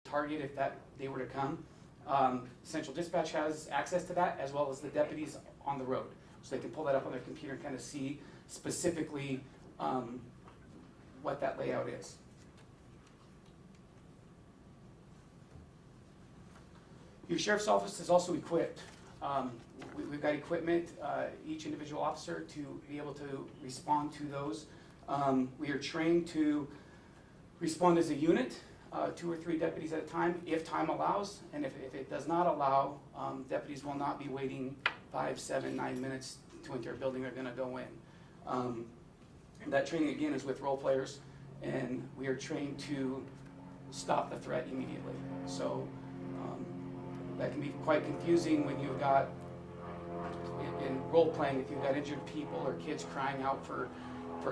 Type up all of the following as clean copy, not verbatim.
target if that they were to come. Central Dispatch has access to that, as well as the deputies on the road. So they can pull that up on their computer and kind of see specifically what that layout is. Your sheriff's office is also equipped. We've got equipment, each individual officer to be able to respond to those. We are trained to respond as a unit, 2 or 3 deputies at a time, if time allows. And if it does not allow, deputies will not be waiting 5, 7, 9 minutes to enter a building. They're gonna go in. That training again is with role players, and we are trained to stop the threat immediately. So that can be quite confusing when you've got, in role playing, if you've got injured people or kids crying out for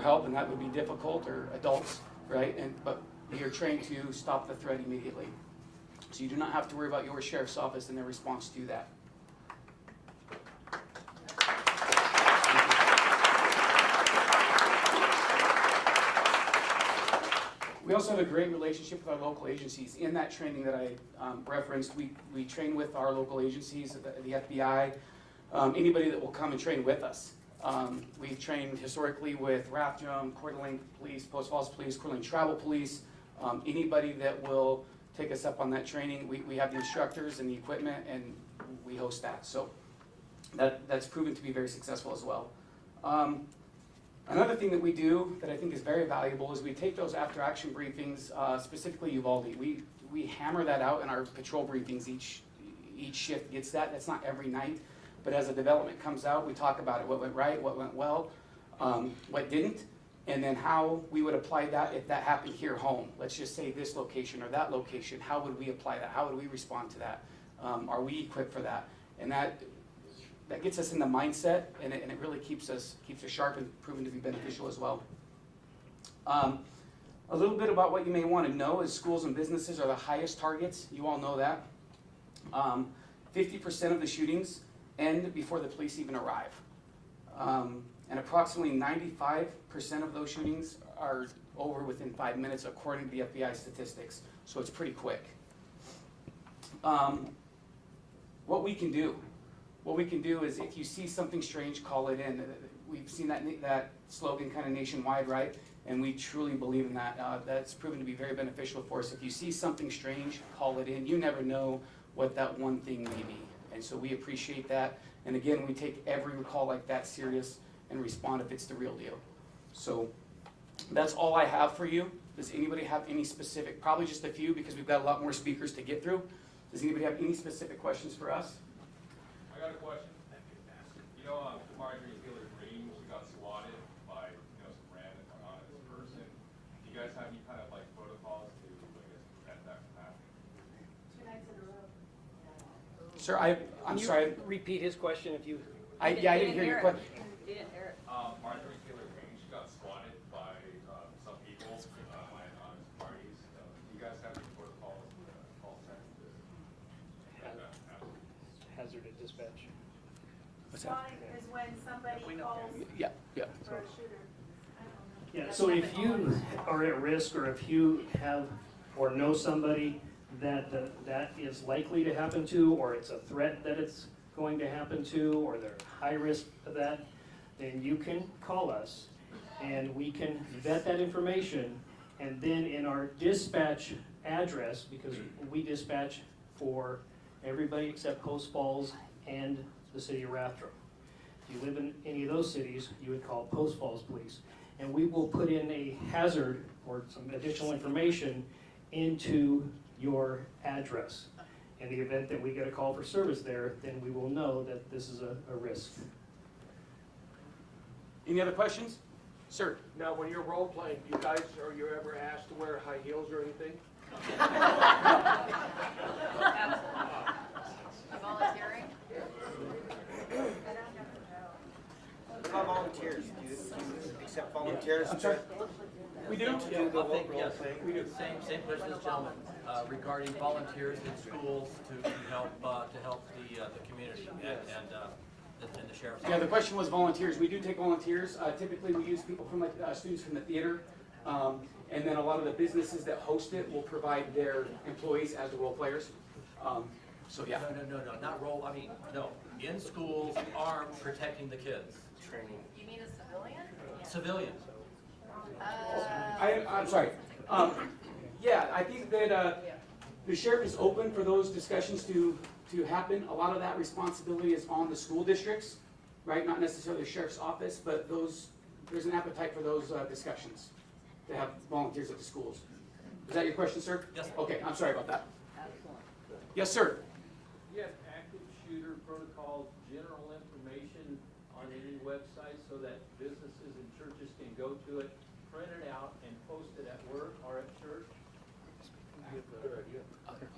help, and that would be difficult, or adults, right? But we are trained to stop the threat immediately. So you do not have to worry about your sheriff's office and their response to that. We also have a great relationship with our local agencies. In that training that I referenced, we train with our local agencies, the FBI, anybody that will come and train with us. We've trained historically with Rathdrum, Coeur d'Alene Police, Post Falls Police, Coeur d'Alene Travel Police. Anybody that will take us up on that training, we have the instructors and the equipment, and we host that. So that's proven to be very successful as well. Another thing that we do that I think is very valuable is we take those after action briefings, specifically Uvalde. We hammer that out in our patrol briefings. Each shift gets that. That's not every night, but as a development comes out, we talk about it. What went right, what went well, what didn't, and then how we would apply that if that happened here home. Let's just say this location or that location. How would we apply that? How would we respond to that? Are we equipped for that? And that gets us in the mindset, and it really keeps us sharp and proven to be beneficial as well. A little bit about what you may want to know is schools and businesses are the highest targets. You all know that. 50% of the shootings end before the police even arrive. And approximately 95% of those shootings are over within 5 minutes according to the FBI statistics. So it's pretty quick. What we can do is if you see something strange, call it in. We've seen that slogan kind of nationwide, right? And we truly believe in that. That's proven to be very beneficial for us. If you see something strange, call it in. You never know what that one thing may be. And so we appreciate that. And again, we take every call like that serious and respond if it's the real deal. So that's all I have for you. Does anybody have any specific, probably just a few because we've got a lot more speakers to get through. Does anybody have any specific questions for us? I got a question. You know, Marjorie Taylor Greene, she got swatted by some random anonymous person. Do you guys have any kind of like protocols to, prevent that from happening? 2 nights in a row. Sir, I'm sorry. Repeat his question if you. I didn't hear your question. You didn't hear it. Marjorie Taylor Greene, she got swatted by some people, by anonymous parties. Do you guys have any protocols to call sex to prevent that from happening? Hazardous dispatch. What's that? Swatting is when somebody calls Yeah. for a shooter. I don't know. Yeah, so if you are at risk, or if you have or know somebody that that is likely to happen to, or it's a threat that it's going to happen to, or they're high risk of that, then you can call us and we can vet that information, and then in our dispatch address, because we dispatch for everybody except Post Falls and the city of Rathdrum. If you live in any of those cities, you would call Post Falls Police. And we will put in a hazard or some additional information into your address. In the event that we get a call for service there, then we will know that this is a risk. Any other questions? Sir? Now, when you're role playing, are you ever asked to wear high heels or anything? Volunteering? How about volunteers? Do you accept volunteers? I'm sorry? We do? To do the role Yes, playing? we do. Same question as gentlemen, regarding volunteers in schools to help the community and the sheriff's office. Yeah, the question was volunteers. We do take volunteers. Typically, we use people from students from the theater. And then a lot of the businesses that host it will provide their employees as the role players. So yeah. No, not role, I mean, no, in schools, armed, protecting the kids. You mean a civilian? Civilians. I'm sorry. Yeah, I think that the sheriff is open for those discussions to happen. A lot of that responsibility is on the school districts, right? Not necessarily the sheriff's office, but there's an appetite for those discussions to have volunteers at the schools. Is that your question, sir? Yes. Okay, I'm sorry about that. Yes, sir. You have active shooter protocol general information on any website so that businesses and churches can go to it, print it out, and post it at work or at church?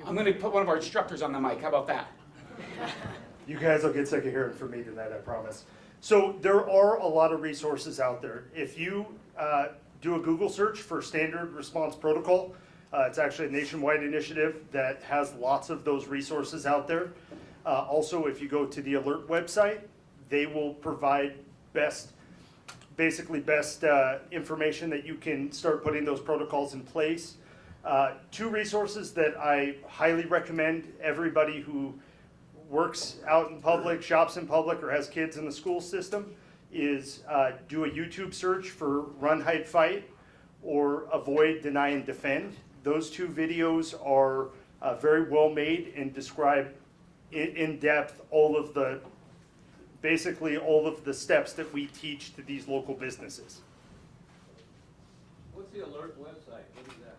I'm going to put one of our instructors on the mic. How about that? You guys will get sick of hearing from me tonight, I promise. So there are a lot of resources out there. If you do a Google search for standard response protocol, it's actually a nationwide initiative that has lots of those resources out there. Also, if you go to the alert website, they will provide best information that you can start putting those protocols in place. Two resources that I highly recommend everybody who works out in public, shops in public, or has kids in the school system is do a YouTube search for Run, Hide, Fight or Avoid, Deny, and Defend. Those two videos are very well made and describe in depth basically all of the steps that we teach to these local businesses. What's the alert website? What is that?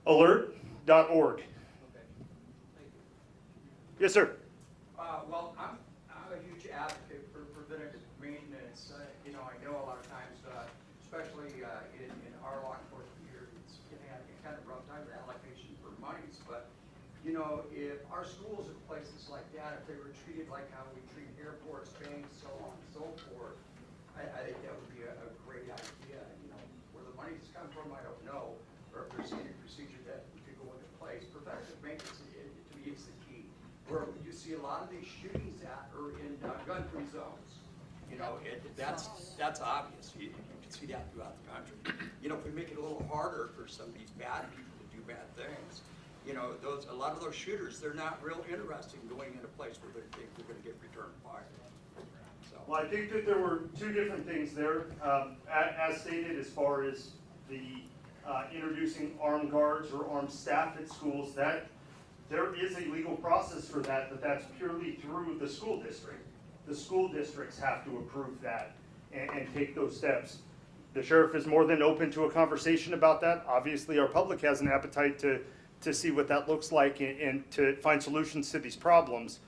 Alert.org. Okay, thank you. Yes, sir. Well, I'm a huge advocate for preventative maintenance. You know, I know a lot of times, especially in our law enforcement here, it's kind of rough time with allocation for monies. But you know, if our schools and places like that, if they were treated like how we treat airports, banks, so on and so forth, I think that would be a great idea. You know, where the money's come from, I don't know, or if there's any procedure that could go into place. Preventative maintenance, to me, is the key. Where you see a lot of these shootings that are in gun-free zones. You know, that's obvious. You can see that throughout the country. You know, if we make it a little harder for some of these bad people to do bad things, you know, a lot of those shooters, they're not real interested in going in a place where they think they're going to get return fire. So. Well, I think that there were two different things there. As stated, as far as the introducing armed guards or armed staff at schools, that there is a legal process for that, but that's purely through the school district. The school districts have to approve that and take those steps. The sheriff is more than open to a conversation about that. Obviously, our public has an appetite to see what that looks like and to find solutions to these problems.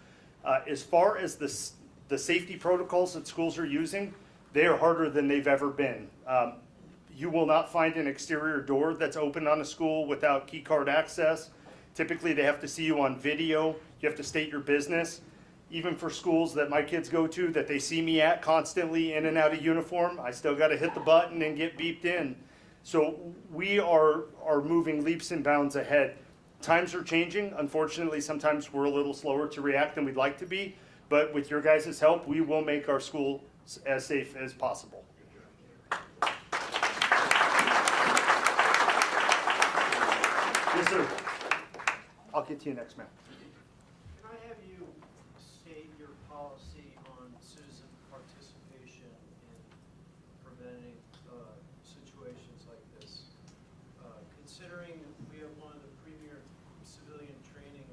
As far as the safety protocols that schools are using, they are harder than they've ever been. You will not find an exterior door that's open on a school without key card access. Typically, they have to see you on video. You have to state your business. Even for schools that my kids go to that they see me at constantly in and out of uniform, I still got to hit the button and get beeped in. So we are moving leaps and bounds ahead. Times are changing. Unfortunately, sometimes we're a little slower to react than we'd like to be. But with your guys' help, we will make our school as safe as possible. Yes, sir. I'll get to you next, ma'am. Can I have you state your policy on citizen participation in preventing situations like this? Considering we have one of the premier civilian training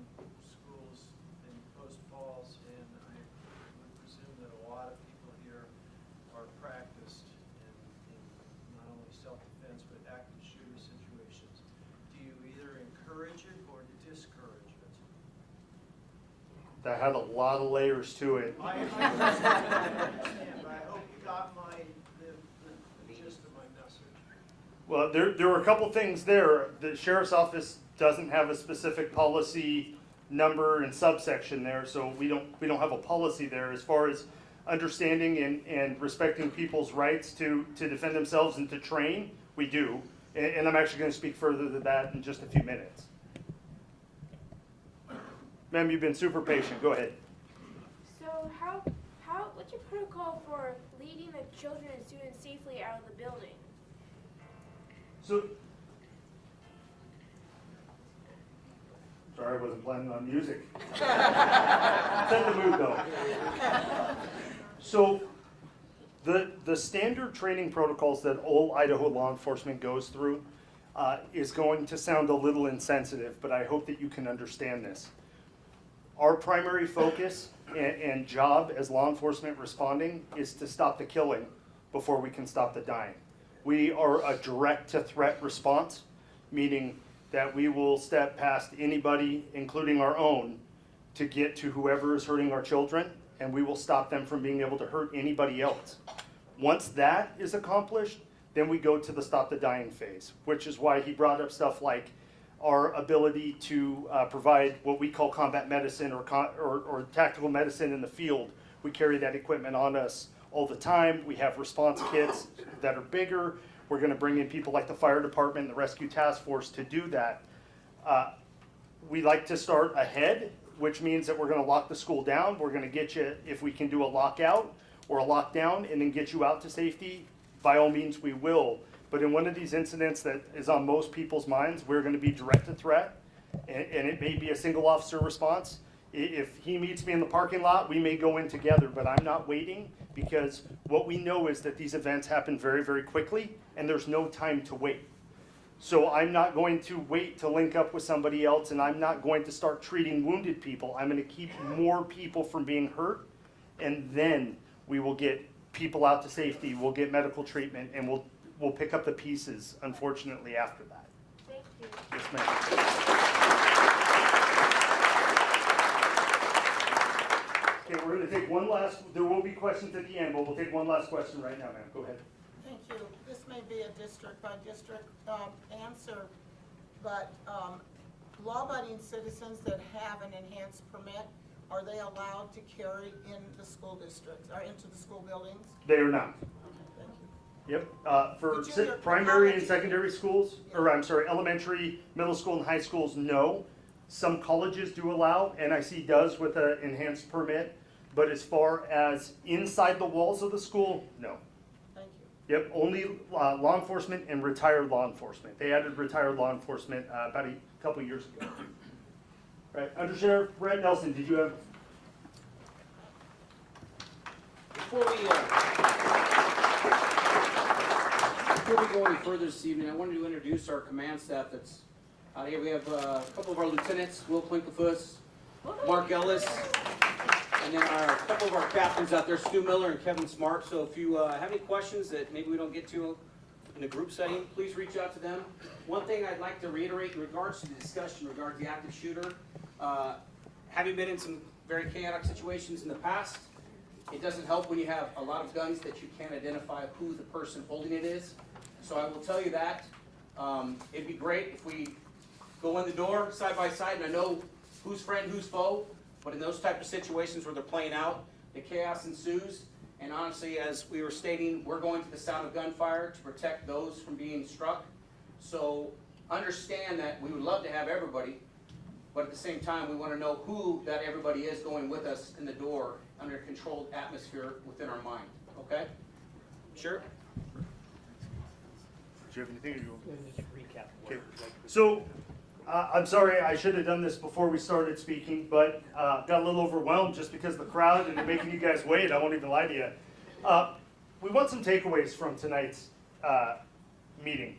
schools in Post Falls, and I would presume that a lot of people here are practiced in not only self-defense but active shooter situations. Do you either encourage it or discourage it? That had a lot of layers to it. I understand, but I hope you got the gist of my message. Well, there were a couple things there. The sheriff's office doesn't have a specific policy number and subsection there, so we don't have a policy there as far as understanding and respecting people's rights to defend themselves and to train. We do, and I'm actually going to speak further to that in just a few minutes. Ma'am, you've been super patient. Go ahead. So what's your protocol for leading the children and students safely out of the building? So, sorry, I wasn't planning on music. Set the mood though. So, the standard training protocols that all Idaho law enforcement goes through is going to sound a little insensitive, but I hope that you can understand this. Our primary focus and job as law enforcement responding is to stop the killing before we can stop the dying. We are a direct to threat response, meaning that we will step past anybody, including our own, to get to whoever is hurting our children, and we will stop them from being able to hurt anybody else. Once that is accomplished, then we go to the stop the dying phase, which is why he brought up stuff like our ability to provide what we call combat medicine or tactical medicine in the field. We carry that equipment on us all the time. We have response kits that are bigger. We're going to bring in people like the fire department and the rescue task force to do that. We like to start ahead, which means that we're going to lock the school down. We're going to get you, if we can do a lockout or a lockdown and then get you out to safety, by all means we will. But in one of these incidents that is on most people's minds, we're going to be direct to threat, and it may be a single officer response. If he meets me in the parking lot, we may go in together, but I'm not waiting, because what we know is that these events happen very, very quickly, and there's no time to wait. So I'm not going to wait to link up with somebody else, and I'm not going to start treating wounded people. I'm going to keep more people from being hurt, and then we will get people out to safety, we'll get medical treatment, and we'll pick up the pieces, unfortunately, after that. Thank you. Yes, ma'am. Okay, we're going to take one last, there will be questions at the end, but we'll take one last question right now, ma'am. Go ahead. Thank you. This may be a district by district answer, but law-abiding citizens that have an enhanced permit, are they allowed to carry in the school districts or into the school buildings? They are not. Thank you. Yep, for primary and secondary schools, or I'm sorry, elementary, middle school, and high schools, no. Some colleges do allow, NIC does with an enhanced permit, but as far as inside the walls of the school, no. Thank you. Yep, only law enforcement and retired law enforcement. They added retired law enforcement about a couple years ago. Right, Under Sheriff Brett Nelson, did you have? Before we go any further this evening, I wanted to introduce our command staff that's out here. We have a couple of our lieutenants, Will Plinkafus, Mark Ellis, and then a couple of our captains out there, Stu Miller and Kevin Smart. So if you have any questions that maybe we don't get to in a group setting, please reach out to them. One thing I'd like to reiterate in regards to the discussion regarding the active shooter, having been in some very chaotic situations in the past, it doesn't help when you have a lot of guns that you can't identify who the person holding it is. So I will tell you that. It'd be great if we go in the door side by side, and I know who's friend, who's foe, but in those type of situations where they're playing out, the chaos ensues. And honestly, as we were stating, we're going to the sound of gunfire to protect those from being struck. So understand that we would love to have everybody, but at the same time, we want to know who that everybody is going with us in the door under a controlled atmosphere within our mind, okay? Sure? Do you have anything? Or you Just recap. Okay. So, I'm sorry, I should have done this before we started speaking, but got a little overwhelmed just because of the crowd and making you guys wait. I won't even lie to you. We want some takeaways from tonight's meeting.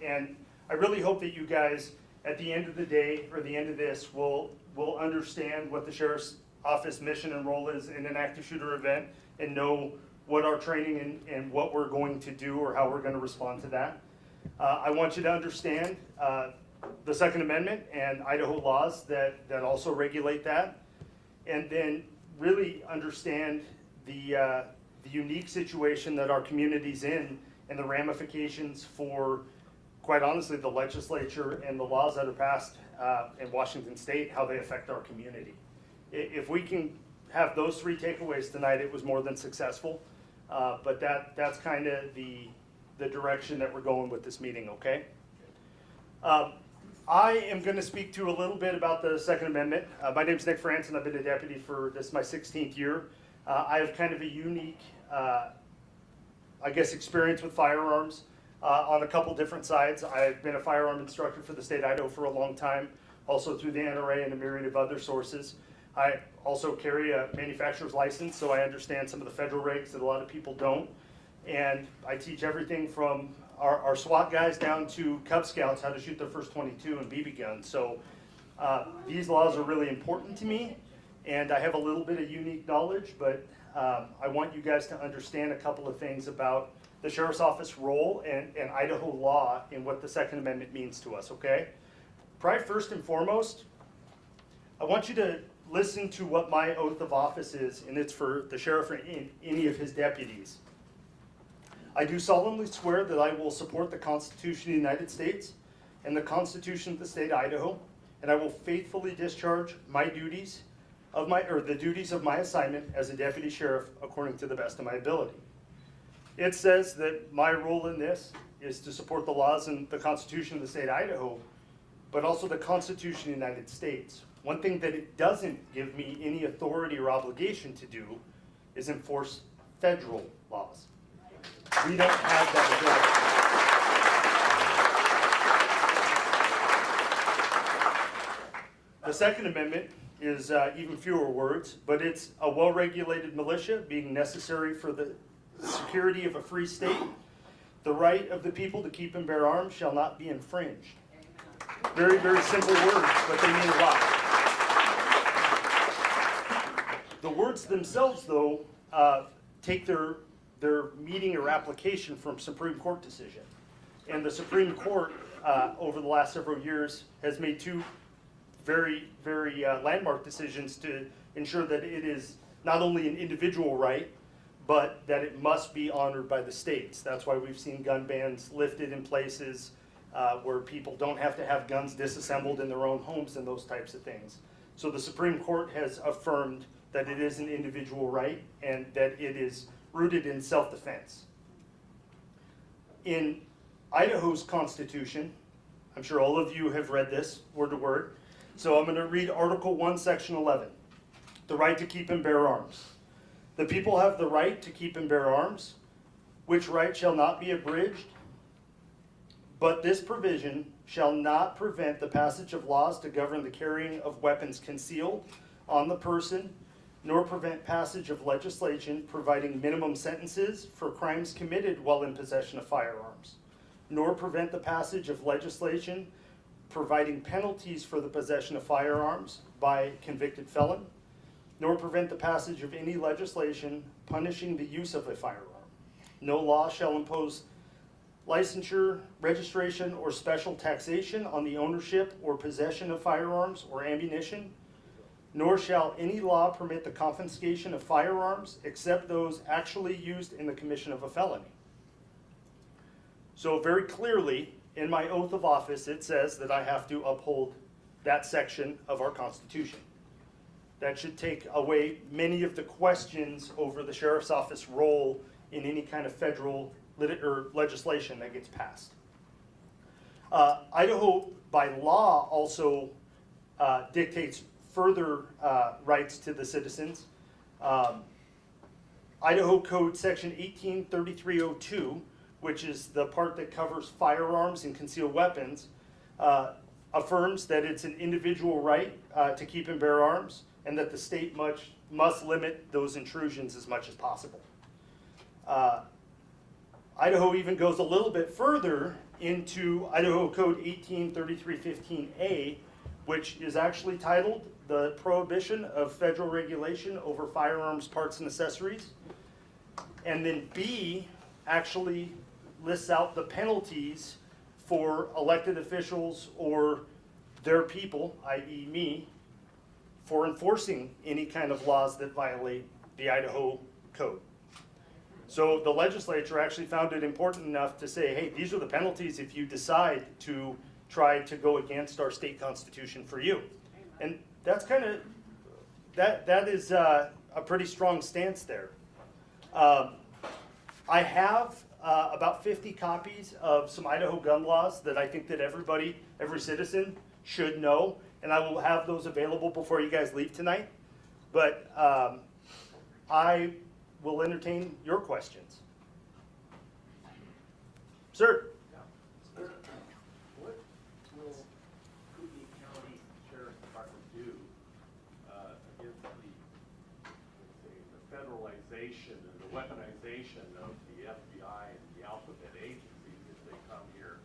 And I really hope that you guys, at the end of the day, or the end of this, will understand what the Sheriff's Office mission and role is in an active shooter event and know what our training and what we're going to do or how we're going to respond to that. I want you to understand the Second Amendment and Idaho laws that also regulate that, and then really understand the unique situation that our community's in and the ramifications for, quite honestly, the legislature and the laws that are passed in Washington State, how they affect our community. If we can have those three takeaways tonight, it was more than successful. But that's kind of the direction that we're going with this meeting, okay? I am going to speak to a little bit about the Second Amendment. My name's Nick Franson. I've been a deputy for this is my 16th year. I have kind of a unique, I guess, experience with firearms. on a couple different sides. I've been a firearm instructor for the state of Idaho for a long time, also through the NRA and a myriad of other sources. I also carry a manufacturer's license, so I understand some of the federal regs that a lot of people don't. And I teach everything from our SWAT guys down to Cub Scouts how to shoot their first .22 and BB guns. So these laws are really important to me, and I have a little bit of unique knowledge, but I want you guys to understand a couple of things about the Sheriff's Office role and Idaho law and what the Second Amendment means to us, okay? Probably first and foremost, I want you to listen to what my oath of office is, and it's for the sheriff or any of his deputies. I do solemnly swear that I will support the Constitution of the United States and the Constitution of the state of Idaho, and I will faithfully discharge my duties the duties of my assignment as a deputy sheriff according to the best of my ability. It says that my role in this is to support the laws and the Constitution of the state of Idaho, but also the Constitution of the United States. One thing that it doesn't give me any authority or obligation to do is enforce federal laws. We don't have that ability. The Second Amendment is even fewer words, but it's a well-regulated militia being necessary for the security of a free state. The right of the people to keep and bear arms shall not be infringed. Very, very simple words, but they mean a lot. The words themselves, though, take their meaning or application from Supreme Court decision. And the Supreme Court, over the last several years, has made two very, very landmark decisions to ensure that it is not only an individual right, but that it must be honored by the states. That's why we've seen gun bans lifted in places where people don't have to have guns disassembled in their own homes and those types of things. So the Supreme Court has affirmed that it is an individual right and that it is rooted in self-defense. In Idaho's Constitution, I'm sure all of you have read this word to word, so I'm going to read Article 1, Section 11, the right to keep and bear arms. The people have the right to keep and bear arms, which right shall not be abridged, but this provision shall not prevent the passage of laws to govern the carrying of weapons concealed on the person, nor prevent passage of legislation providing minimum sentences for crimes committed while in possession of firearms, nor prevent the passage of legislation providing penalties for the possession of firearms by convicted felon, nor prevent the passage of any legislation punishing the use of a firearm. No law shall impose licensure, registration, or special taxation on the ownership or possession of firearms or ammunition, nor shall any law permit the confiscation of firearms except those actually used in the commission of a felony. So very clearly, in my oath of office, it says that I have to uphold that section of our Constitution. That should take away many of the questions over the Sheriff's Office role in any kind of federal legislation that gets passed. Idaho, by law, also dictates further rights to the citizens. Idaho Code Section 183302, which is the part that covers firearms and concealed weapons, affirms that it's an individual right to keep and bear arms, and that the state must limit those intrusions as much as possible. Idaho even goes a little bit further into Idaho Code 183315A, which is actually titled the Prohibition of Federal Regulation over Firearms, Parts, and Accessories. And then B actually lists out the penalties for elected officials or their people, i.e. me, for enforcing any kind of laws that violate the Idaho Code. So the legislature actually found it important enough to say, hey, these are the penalties if you decide to try to go against our state constitution for you. And that's kind of, that is a pretty strong stance there. I have about 50 copies of some Idaho gun laws that I think that everybody, every citizen should know, and I will have those available before you guys leave tonight. But I will entertain your questions. Sir? What will Kootenai County Sheriff's Department do against the federalization and the weaponization of the FBI and the alphabet agencies if they come here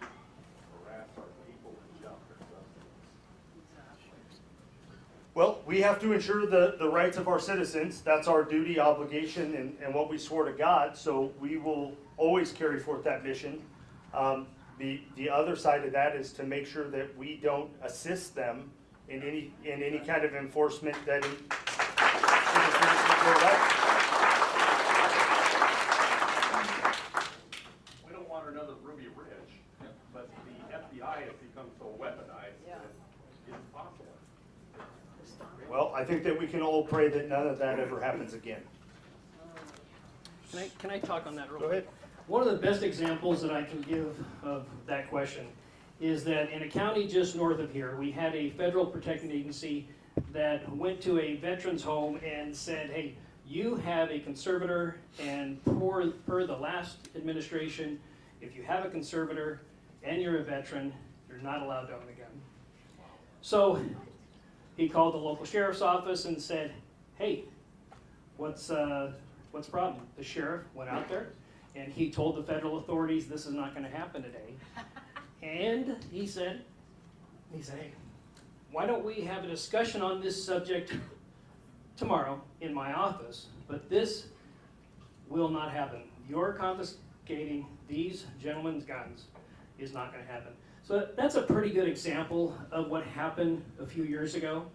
to harass our people and jump their substance? Well, we have to ensure the rights of our citizens. That's our duty, obligation, and what we swore to God. So we will always carry forth that mission. The other side of that is to make sure that we don't assist them in any kind of enforcement that interferes with their rights. We don't want another Ruby Ridge, but the FBI has become so weaponized that it's possible. Well, I think that we can all pray that none of that ever happens again. Can I talk on that real Go quick? ahead. One of the best examples that I can give of that question is that in a county just north of here, we had a federal protecting agency that went to a veteran's home and said, hey, you have a conservator, and per the last administration, if you have a conservator and you're a veteran, you're not allowed to own a gun. So he called the local sheriff's office and said, hey, what's the problem? The sheriff went out there and he told the federal authorities this is not going to happen today. And he said, hey, why don't we have a discussion on this subject tomorrow in my office, but this will not happen. Your confiscating these gentlemen's guns is not going to happen. So that's a pretty good example of what happened a few years ago.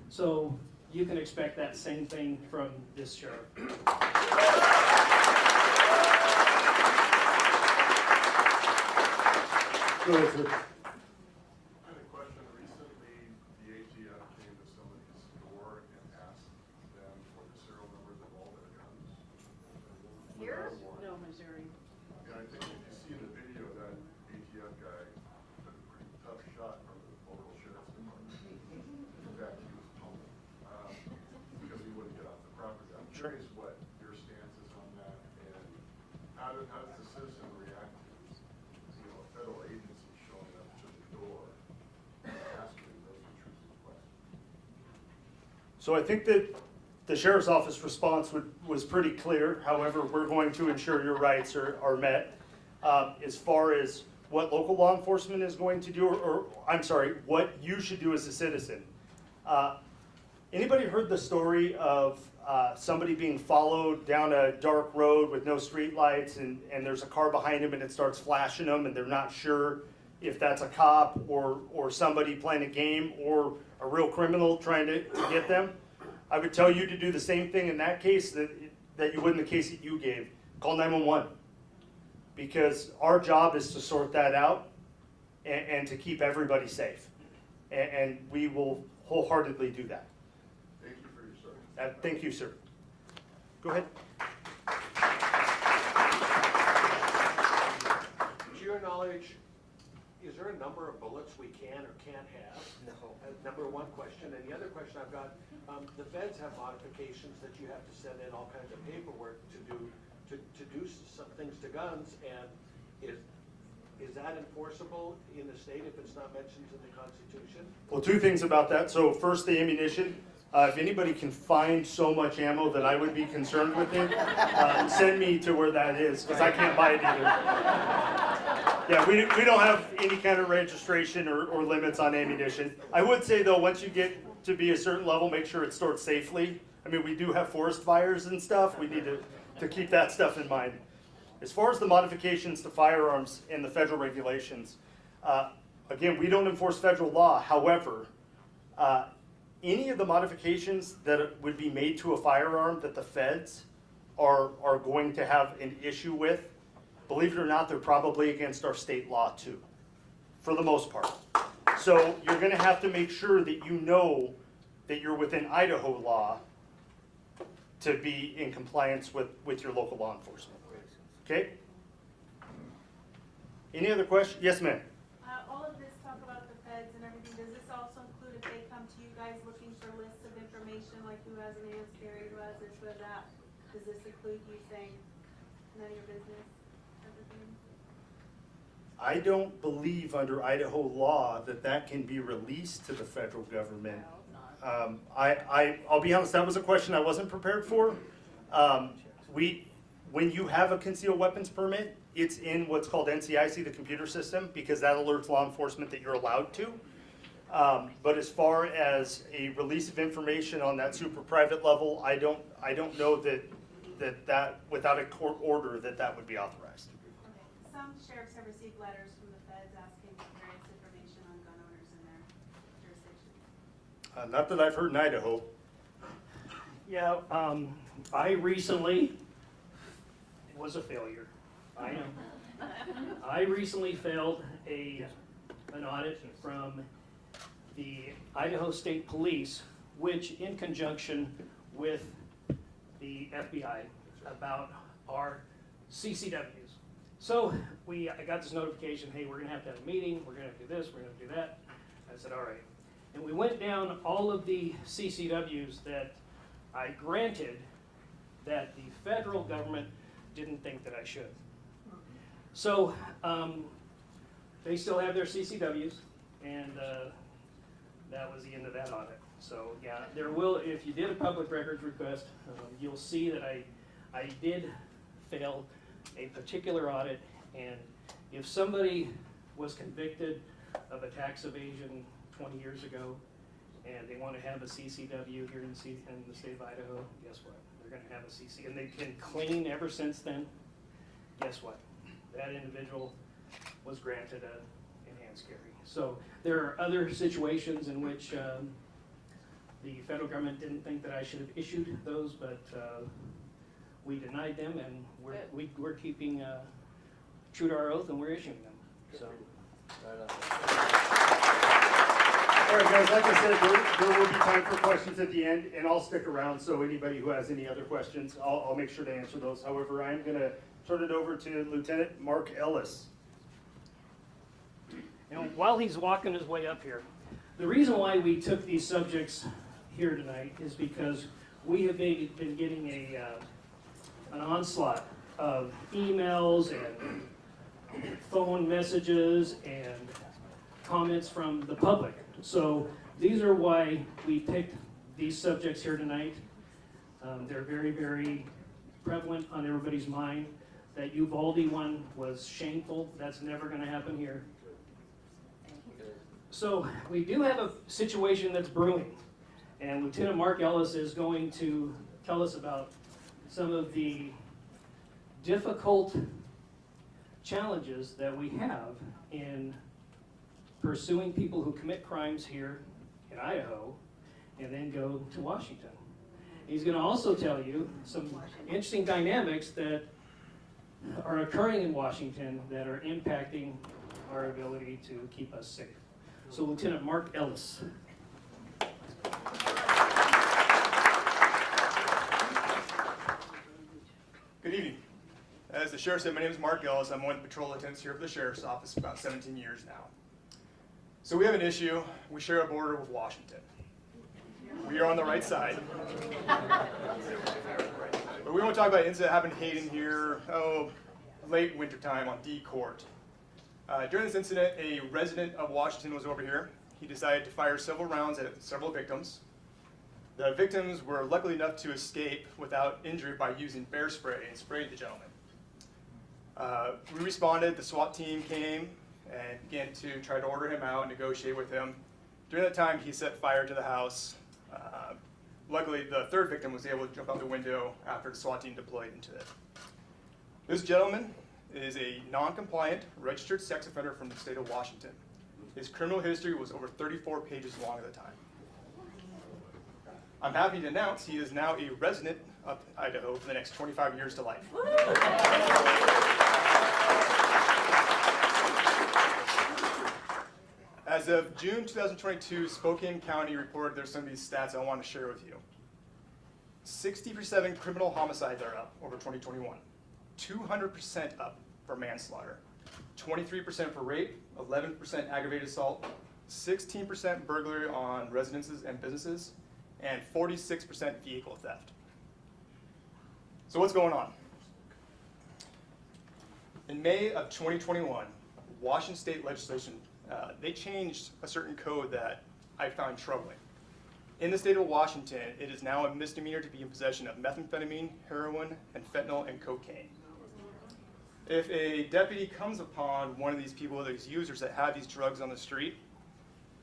So you can expect that same thing from this sheriff. Go ahead, sir. I had a question. Recently, the ATF came to somebody's door and asked them for the serial numbers of all their guns. Here? No, Missouri. Yeah, I think if you see in the video, that ATF guy took a pretty tough shot from the local sheriff's department. In fact, he was pummeled because he wouldn't get off the property. I'm curious what your stance is on that, and how does the citizen react to a federal agency showing up to the door and asking those intrusive questions? So I think that the sheriff's office response was pretty clear. However, we're going to ensure your rights are met. As far as what local law enforcement is going to do, or I'm sorry, what you should do as a citizen. Anybody heard the story of somebody being followed down a dark road with no street lights, and there's a car behind them and it starts flashing them and they're not sure if that's a cop or somebody playing a game or a real criminal trying to get them? I would tell you to do the same thing in that case that you would in the case that you gave. Call 911. Because our job is to sort that out and to keep everybody safe. And we will wholeheartedly do that. Thank you for your service. Thank you, sir. Go ahead. To your knowledge, is there a number of bullets we can or can't have? No. Number one question. And the other question I've got, the feds have modifications that you have to send in all kinds of paperwork to do some things to guns, and is that enforceable in the state if it's not mentioned in the Constitution? Well, two things about that. So first, the ammunition. If anybody can find so much ammo that I would be concerned with it, send me to where that is, because I can't buy it either. Yeah, we don't have any kind of registration or limits on ammunition. I would say, though, once you get to be a certain level, make sure it's stored safely. I mean, we do have forest fires and stuff. We need to keep that stuff in mind. As far as the modifications to firearms and the federal regulations, again, we don't enforce federal law. However, any of the modifications that would be made to a firearm that the feds are going to have an issue with, believe it or not, they're probably against our state law too, for the most part. So you're going to have to make sure that you know that you're within Idaho law to be in compliance with your local law enforcement. Okay? Any other questions? Yes, ma'am. All of this talk about the feds and everything, does this also include if they come to you guys looking for lists of information, like who has an AS carry, who has this, who has that? Does this include you saying none of your business? I don't believe under Idaho law that that can be released to the federal government. I'll be honest, that was a question I wasn't prepared for. When you have a concealed weapons permit, it's in what's called NCIC, the computer system, because that alerts law enforcement that you're allowed to. But as far as a release of information on that super private level, I don't know that without a court order that would be authorized. Okay. Some sheriffs have received letters from the feds asking for various information on gun owners in their jurisdictions. Not that I've heard in Idaho. Yeah, I recently was a failure. I know. I recently failed an audit from the Idaho State Police, which in conjunction with the FBI about our CCWs. So I got this notification, hey, we're gonna have to have a meeting, we're gonna do this, we're gonna do that. I said, all right. And we went down all of the CCWs that I granted that the federal government didn't think that I should. So they still have their CCWs, and that was the end of that audit. So yeah, there will, if you did a public records request, you'll see that I did fail a particular audit, and if somebody was convicted of a tax evasion 20 years ago, and they want to have a CCW here in the state of Idaho, guess what? They're going to have a CC, and they've been clean ever since then. Guess what? That individual was granted an enhanced carry. So there are other situations in which the federal government didn't think that I should have issued those, but we denied them, and we're keeping true to our oath, and we're issuing them. So. All right, guys, like I said, there will be time for questions at the end, and I'll stick around, so anybody who has any other questions, I'll make sure to answer those. However, I'm going to turn it over to Lieutenant Mark Ellis. And while he's walking his way up here, the reason why we took these subjects here tonight is because we have been getting an onslaught of emails and phone messages and comments from the public. So these are why we picked these subjects here tonight. They're very, very prevalent on everybody's mind. That Uvalde one was shameful. That's never going to happen here. So we do have a situation that's brewing, and Lieutenant Mark Ellis is going to tell us about some of the difficult challenges that we have in pursuing people who commit crimes here in Idaho and then go to Washington. He's going to also tell you some interesting dynamics that are occurring in Washington that are impacting our ability to keep us safe. So Lieutenant Mark Ellis. Good evening. As the sheriff said, my name is Mark Ellis. I'm one of the patrol lieutenants here for the sheriff's office for about 17 years now. So we have an issue. We share a border with Washington. We are on the right side. But we want to talk about an incident that happened in Hayden here, late wintertime on D Court. During this incident, a resident of Washington was over here. He decided to fire several rounds at several victims. The victims were lucky enough to escape without injury by using bear spray and sprayed the gentleman. We responded, the SWAT team came and began to try to order him out and negotiate with him. During that time, he set fire to the house. Luckily, the third victim was able to jump out the window after the SWAT team deployed into it. This gentleman is a non-compliant registered sex offender from the state of Washington. His criminal history was over 34 pages long at the time. I'm happy to announce he is now a resident of Idaho for the next 25 years to life. As of June 2022, Spokane County reported there's some of these stats I want to share with you. 60% criminal homicides are up over 2021. 200% up for manslaughter. 23% for rape, 11% aggravated assault, 16% burglary on residences and businesses, and 46% vehicle theft. So what's going on? In May of 2021, Washington state legislation, they changed a certain code that I found troubling. In the state of Washington, it is now a misdemeanor to be in possession of methamphetamine, heroin, and fentanyl and cocaine. If a deputy comes upon one of these people, these users that have these drugs on the street,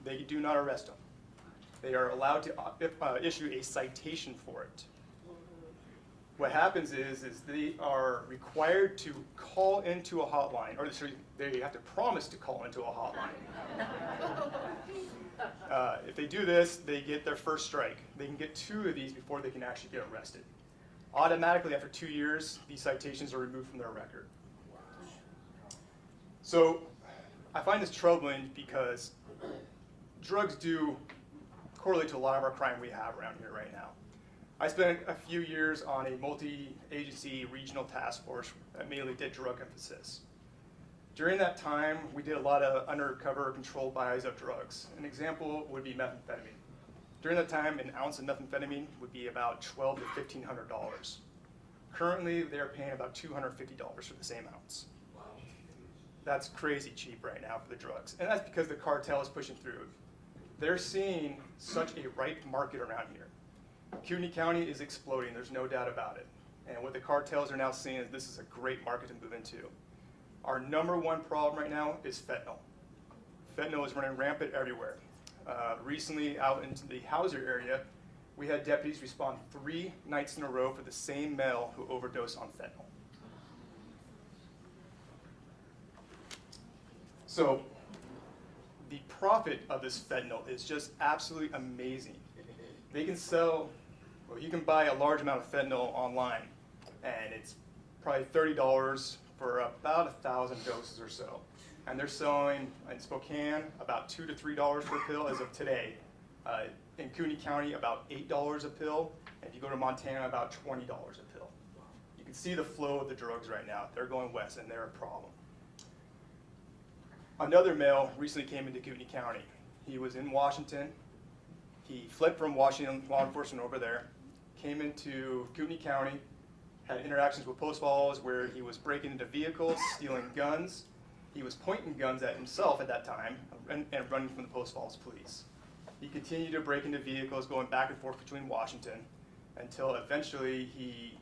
they do not arrest them. They are allowed to issue a citation for it. What happens is they are required to call into a hotline, or sorry, they have to promise to call into a hotline. If they do this, they get their first strike. They can get 2 of these before they can actually get arrested. Automatically, after 2 years, these citations are removed from their record. So I find this troubling because drugs do correlate to a lot of our crime we have around here right now. I spent a few years on a multi-agency regional task force that mainly did drug emphasis. During that time, we did a lot of undercover controlled buys of drugs. An example would be methamphetamine. During that time, an ounce of methamphetamine would be about $1,200 to $1,500. Currently, they're paying about $250 for the same ounce. That's crazy cheap right now for the drugs. And that's because the cartel is pushing through. They're seeing such a ripe market around here. Kootenai County is exploding, there's no doubt about it. And what the cartels are now seeing is this is a great market to move into. Our #1 problem right now is fentanyl. Fentanyl is running rampant everywhere. Recently, out into the Hauser area, we had deputies respond 3 nights in a row for the same male who overdosed on fentanyl. So, the profit of this fentanyl is just absolutely amazing. They can sell, well, you can buy a large amount of fentanyl online, and it's probably $30 for about 1,000 doses or so. And they're selling in Spokane about $2 to $3 per pill as of today. In Kootenai County, about $8 a pill, and if you go to Montana, about $20 a pill. You can see the flow of the drugs right now. They're going west, and they're a problem. Another male recently came into Kootenai County. He was in Washington. He fled from Washington law enforcement over there, came into Kootenai County, had interactions with post followers where he was breaking into vehicles, stealing guns. He was pointing guns at himself at that time and running from the post falls police. He continued to break into vehicles, going back and forth between Washington, until eventually he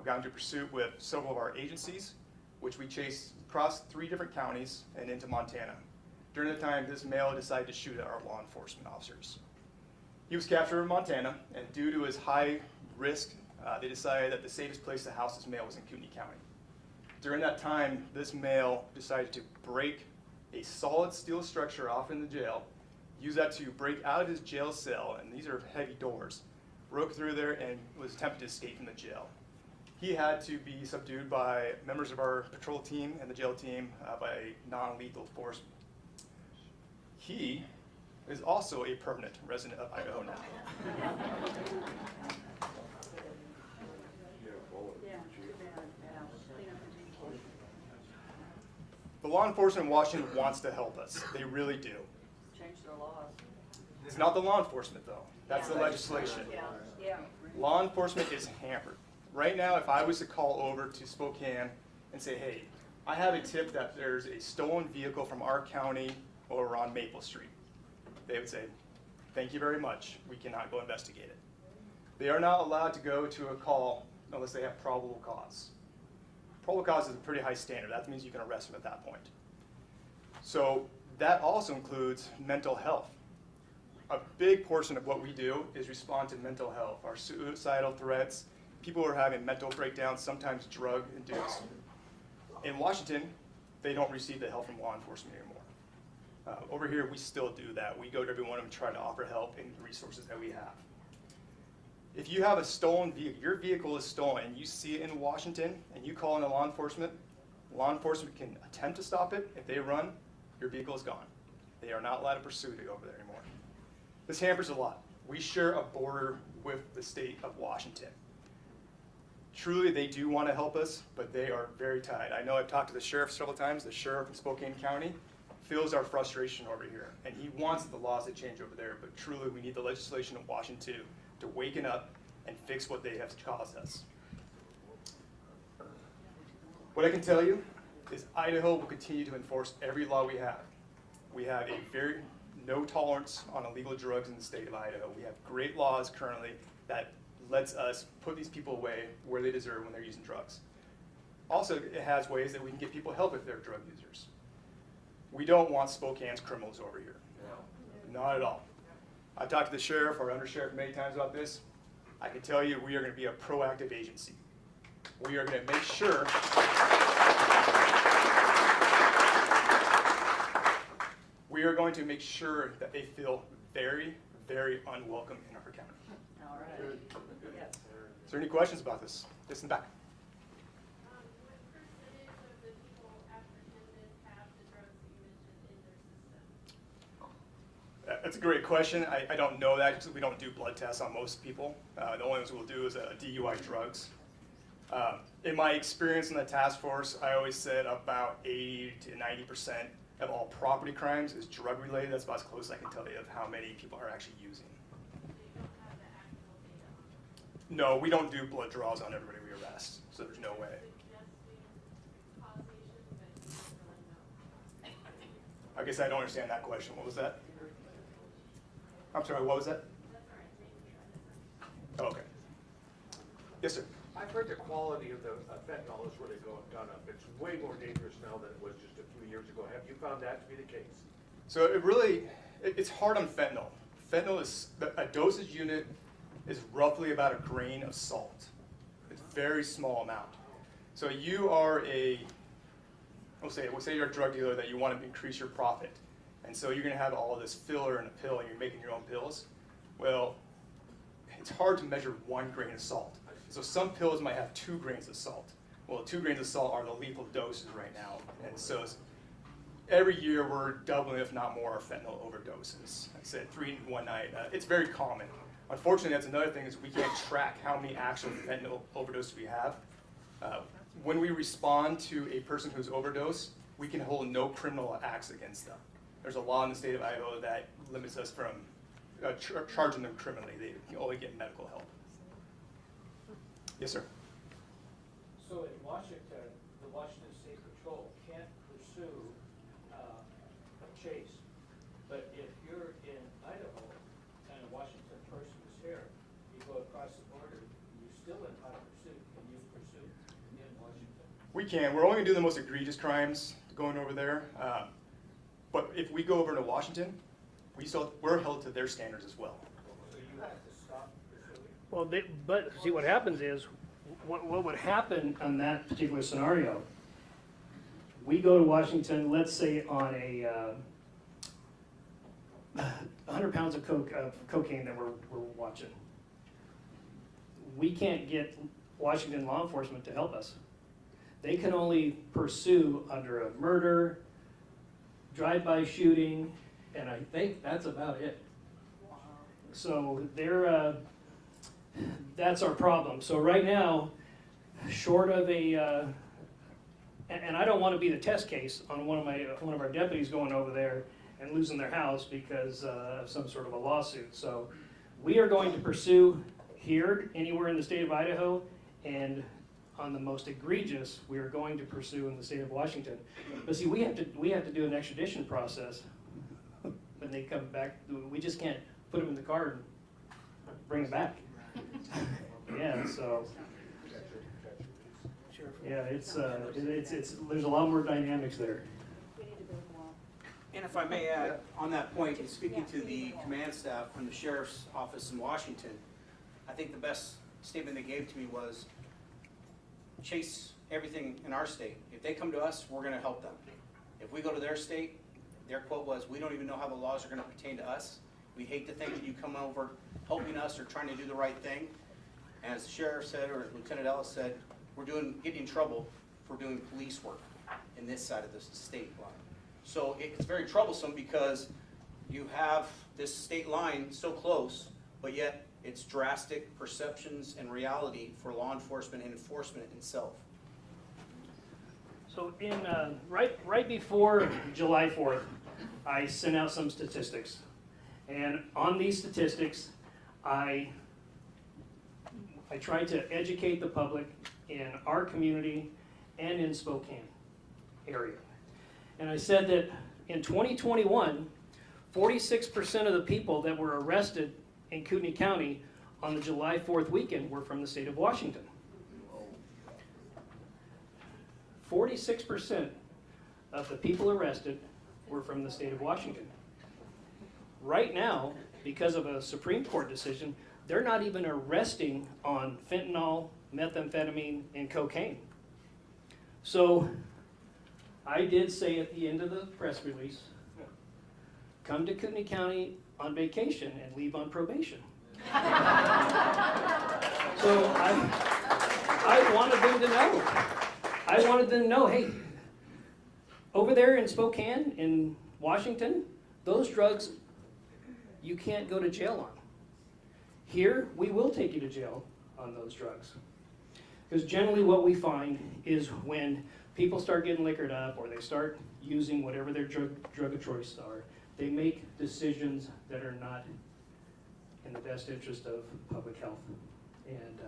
got into pursuit with several of our agencies, which we chased across 3 different counties and into Montana. During the time, this male decided to shoot at our law enforcement officers. He was captured in Montana, and due to his high risk, they decided that the safest place to house this male was in Kootenai County. During that time, this male decided to break a solid steel structure off in the jail, use that to break out of his jail cell, and these are heavy doors, broke through there and was attempting to escape from the jail. He had to be subdued by members of our patrol team and the jail team by non-lethal force. He is also a permanent resident of Idaho now. The law enforcement in Washington wants to help us. They really do. Change their laws. It's not the law enforcement, though. That's the legislation. Yeah. Law enforcement is hampered. Right now, if I was to call over to Spokane and say, hey, I have a tip that there's a stolen vehicle from our county over on Maple Street, they would say, thank you very much. We cannot go investigate it. They are not allowed to go to a call unless they have probable cause. Probable cause is a pretty high standard. That means you can arrest them at that point. So that also includes mental health. A big portion of what we do is respond to mental health, our suicidal threats, people who are having mental breakdowns, sometimes drug-induced. In Washington, they don't receive the help from law enforcement anymore. Over here, we still do that. We go to every one of them and try to offer help and the resources that we have. If you have a stolen vehicle, your vehicle is stolen, and you see it in Washington, and you call in law enforcement can attempt to stop it. If they run, your vehicle is gone. They are not allowed to pursue it over there anymore. This hampers a lot. We share a border with the state of Washington. Truly, they do want to help us, but they are very tight. I know I've talked to the sheriff several times. The sheriff in Spokane County feels our frustration over here, and he wants the laws to change over there, but truly we need the legislation in Washington to waken up and fix what they have caused us. What I can tell you is Idaho will continue to enforce every law we have. We have a very no tolerance on illegal drugs in the state of Idaho. We have great laws currently that lets us put these people away where they deserve when they're using drugs. Also, it has ways that we can get people help if they're drug users. We don't want Spokane's criminals over here. Not at all. I've talked to the sheriff or undersheriff many times about this. I can tell you we are going to be a proactive agency. We are going to make sure that they feel very, very unwelcome in our county. All right. Yes. Is there any questions about this? This in the back. What percentage of the people apprehended have the drugs that you mentioned in their system? That's a great question. I don't know that because we don't do blood tests on most people. The only ones we'll do is DUI drugs. In my experience in the task force, I always said about 80 to 90% of all property crimes is drug related. That's about as close as I can tell you of how many people are actually using. So you don't have the actual data on it? No, we don't do blood draws on everybody we arrest, so there's no way. Suggesting causation, but you don't really know. I guess I don't understand that question. What was that? I'm sorry, what was that? That's all right, maybe try this. Oh, okay. Yes, sir. I've heard the quality of the fentanyl has really gone up. It's way more dangerous now than it was just a few years ago. Have you found that to be the case? So it's hard on fentanyl. Fentanyl is, a dosage unit is roughly about a grain of salt. It's a very small amount. So you are we'll say you're a drug dealer that you want to increase your profit. And so you're going to have all this filler in a pill and you're making your own pills. Well, it's hard to measure 1 grain of salt. So some pills might have 2 grains of salt. Well, 2 grains of salt are the lethal doses right now. And so every year we're doubling, if not more, our fentanyl overdoses. I said 3 in one night. It's very common. Unfortunately, that's another thing is we can't track how many actual fentanyl overdoses we have. When we respond to a person who's overdosed, we can hold no criminal acts against them. There's a law in the state of Idaho that limits us from charging them criminally. They can only get medical help. Yes, sir. So in Washington, the Washington State Patrol can't pursue a chase. But if you're in Idaho and a Washington person is here, you go across the border, you still in hot pursuit. Can you pursue in Washington? We can. We're only going to do the most egregious crimes going over there. But if we go over to Washington, we're held to their standards as well. So you have to stop pursuing? Well, but see what happens is, what would happen on that particular scenario, we go to Washington, let's say on a 100 pounds of cocaine that we're watching. We can't get Washington law enforcement to help us. They can only pursue under a murder, drive-by shooting, and I think that's about it. So that's our problem. So right now, short of and I don't want to be the test case on one of our deputies going over there and losing their house because of some sort of a lawsuit. So we are going to pursue here, anywhere in the state of Idaho, and on the most egregious, we are going to pursue in the state of Washington. But see, we have to do an extradition process when they come back. We just can't put them in the car and bring them back. Yeah, so yeah, it's there's a lot more dynamics there. And if I may add, on that point, in speaking to the command staff from the sheriff's office in Washington, I think the best statement they gave to me was, chase everything in our state. If they come to us, we're gonna help them. If we go to their state, their quote was, we don't even know how the laws are gonna pertain to us. We hate to think that you come over helping us or trying to do the right thing. And as the sheriff said, or Lieutenant Ellis said, we're getting in trouble for doing police work in this side of the state line. So it's very troublesome because you have this state line so close, but yet it's drastic perceptions and reality for law enforcement and enforcement itself. So right before July 4th, I sent out some statistics. And on these statistics, I tried to educate the public in our community and in Spokane. area. And I said that in 2021, 46% of the people that were arrested in Kootenai County on the July 4th weekend were from the state of Washington. 46% of the people arrested were from the state of Washington. Right now, because of a Supreme Court decision, they're not even arresting on fentanyl, methamphetamine, and cocaine. So I did say at the end of the press release, come to Kootenai County on vacation and leave on probation. So I wanted them to know. I wanted them to know, hey, over there in Spokane, in Washington, those drugs you can't go to jail on. Here, we will take you to jail on those drugs. Because generally what we find is when people start getting liquored up or they start using whatever their drug of choice are, they make decisions that are not in the best interest of public health. And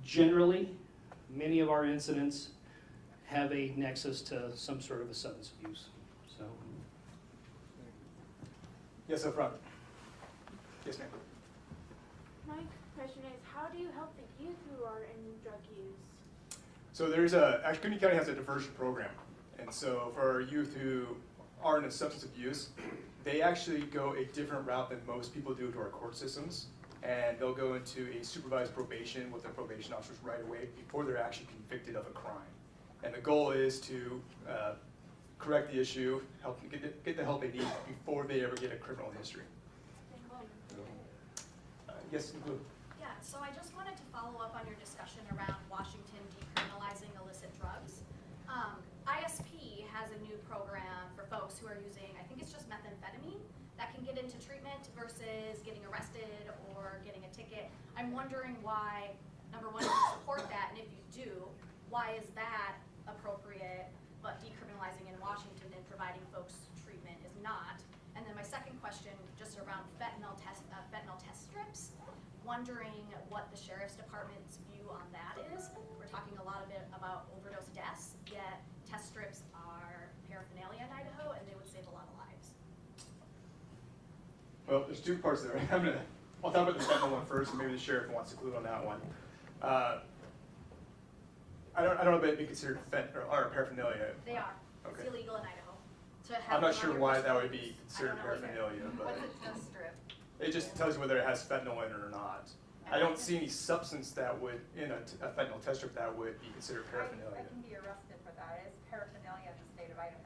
generally, many of our incidents have a nexus to some sort of a substance abuse. So. Yes, up front. Yes, ma'am. My question is, how do you help the youth who are in drug use? So actually Kootenai County has a diversion program. And so for our youth who are in a substance abuse, they actually go a different route than most people do to our court systems. And they'll go into a supervised probation with their probation officers right away before they're actually convicted of a crime. And the goal is to correct the issue, help get the help they need before they ever get a criminal history. Yes, Blue. Yeah, so I just wanted to follow up on your discussion around Washington decriminalizing illicit drugs. ISP has a new program for folks who are using, I think it's just methamphetamine, that can get into treatment versus getting arrested or getting a ticket. I'm wondering why, number one, if you support that, and if you do, why is that appropriate, but decriminalizing in Washington and providing folks treatment is not? And then my second question, just around fentanyl test strips, wondering what the Sheriff's Department's view on that is. We're talking a lot of it about overdose deaths, yet test strips are paraphernalia in Idaho, and they would save a lot of lives. Well, there's two parts there. I'll talk about the fentanyl one first, and maybe the sheriff wants to clue on that one. I don't know if it'd be considered or paraphernalia. They are. Okay. It's illegal in Idaho. I'm not sure why that would be considered paraphernalia, but What's a test strip? it just tells you whether it has fentanyl in it or not. I don't see any substance that would, in a fentanyl test strip, that would be considered paraphernalia. I can be arrested for that. It's paraphernalia in the state of Idaho.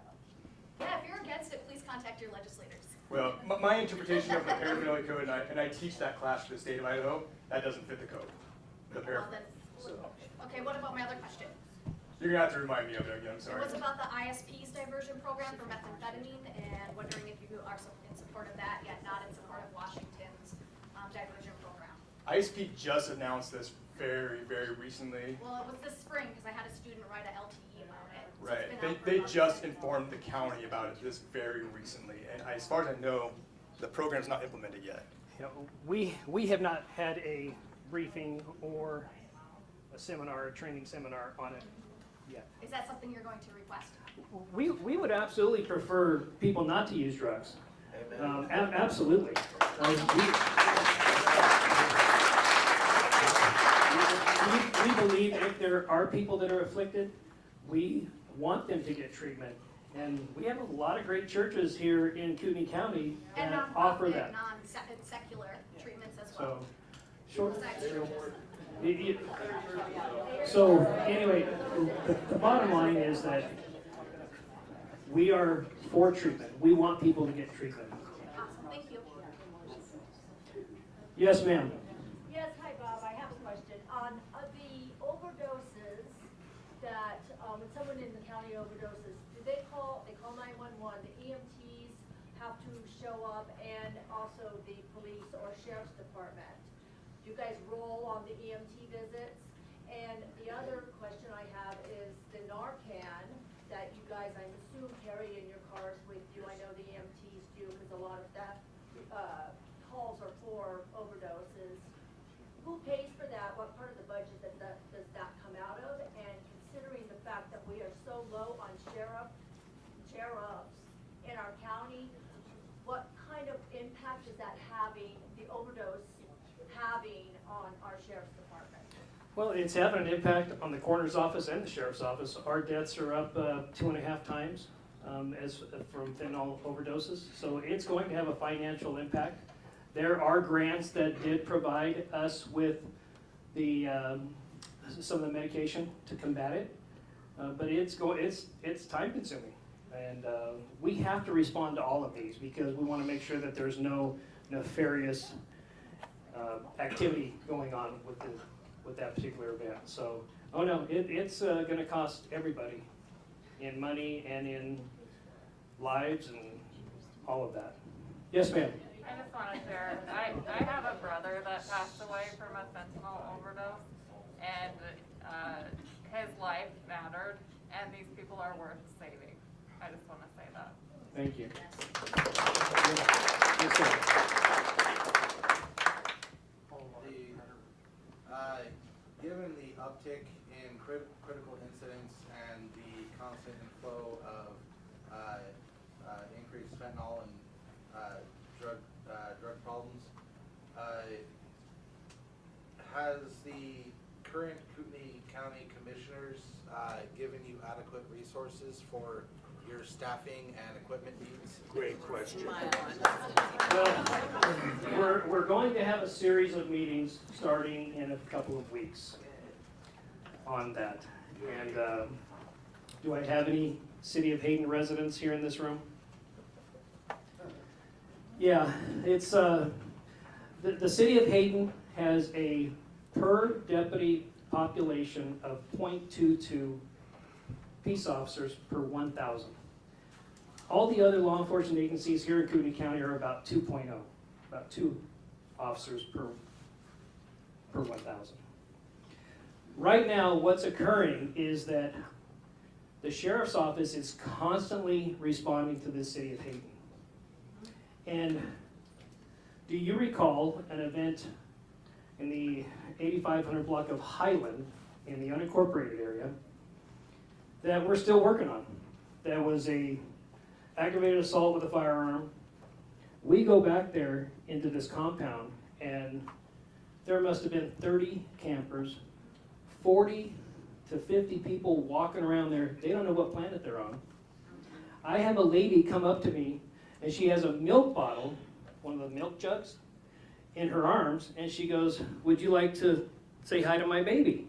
Yeah, if you're against it, please contact your legislators. Well, my interpretation of the paraphernalia code, and I teach that class for the state of Idaho, that doesn't fit the code. The Well, then, okay, what about my other question? You're gonna have to remind me of it again, I'm sorry. It was about the ISP's diversion program for methamphetamine, and wondering if you are in support of that, yet not in support of Washington's diversion program. ISP just announced this very, very recently. Well, it was this spring, because I had a student write an LTE about it. So Right, it's been out for they months. just informed the county about it this very recently, and as far as I know, the program's not implemented yet. You know, we have not had a briefing or a seminar, a training seminar on it yet. Is that something you're going to request? We would absolutely prefer people not to use drugs. Absolutely. We believe if there are people that are afflicted, we want them to get treatment. And we have a lot of great churches here in Kootenai County And that offer nonprofit, that. non-secular treatments as well. So, short. Besides churches. So anyway, the bottom line is that we are for treatment. We want people to get treatment. Awesome, thank you. Yes, ma'am. Yes, hi Bob, I have a question. On the overdoses that, when someone in the county overdoses, do they call 911, the EMTs have to show up, and also the police or sheriff's department? Do you guys roll on the EMT visits? And the other question I have is the Narcan that you guys, I assume, carry in your cars with you. I know the EMTs do, because a lot of that calls are for overdoses. Who pays for that? What part of the budget does that come out of? And considering the fact that we are so low on sheriff sheriffs in our county, what kind of impact is that having, the overdose having on our sheriff's department? Well, it's having an impact on the coroner's office and the sheriff's office. Our deaths are up 2.5 times as from fentanyl overdoses. So it's going to have a financial impact. There are grants that did provide us with the some of the medication to combat it, but it's time consuming, and we have to respond to all of these because we want to make sure that there's no nefarious activity going on with that particular event. So, oh no, it's going to cost everybody in money and in lives and all of that. Yes, ma'am. I just want to share, I have a brother that passed away from a fentanyl overdose, and his life mattered, and these people are worth saving. I just want to say that. Thank you. Given the uptick in critical incidents and the constant inflow of increased fentanyl and drug problems, has the current Kootenai County Commissioners given you adequate resources for your staffing and equipment needs? Great question. Well, we're going to have a series of meetings starting in a couple of weeks on that. And do I have any City of Hayden residents here in this room? Yeah, it's the City of Hayden has a per deputy population of 0.22 peace officers per 1,000. All the other law enforcement agencies here in Kootenai County are about 2.0, about 2 officers per 1,000. Right now, what's occurring is that the sheriff's office is constantly responding to the City of Hayden. And do you recall an event in the 8500 block of Highland in the unincorporated area that we're still working on? That was a aggravated assault with a firearm. We go back there into this compound, and there must have been 30 campers, 40 to 50 people walking around there. They don't know what planet they're on. I have a lady come up to me, and she has a milk bottle, one of the milk jugs, in her arms, and she goes, "Would you like to say hi to my baby?"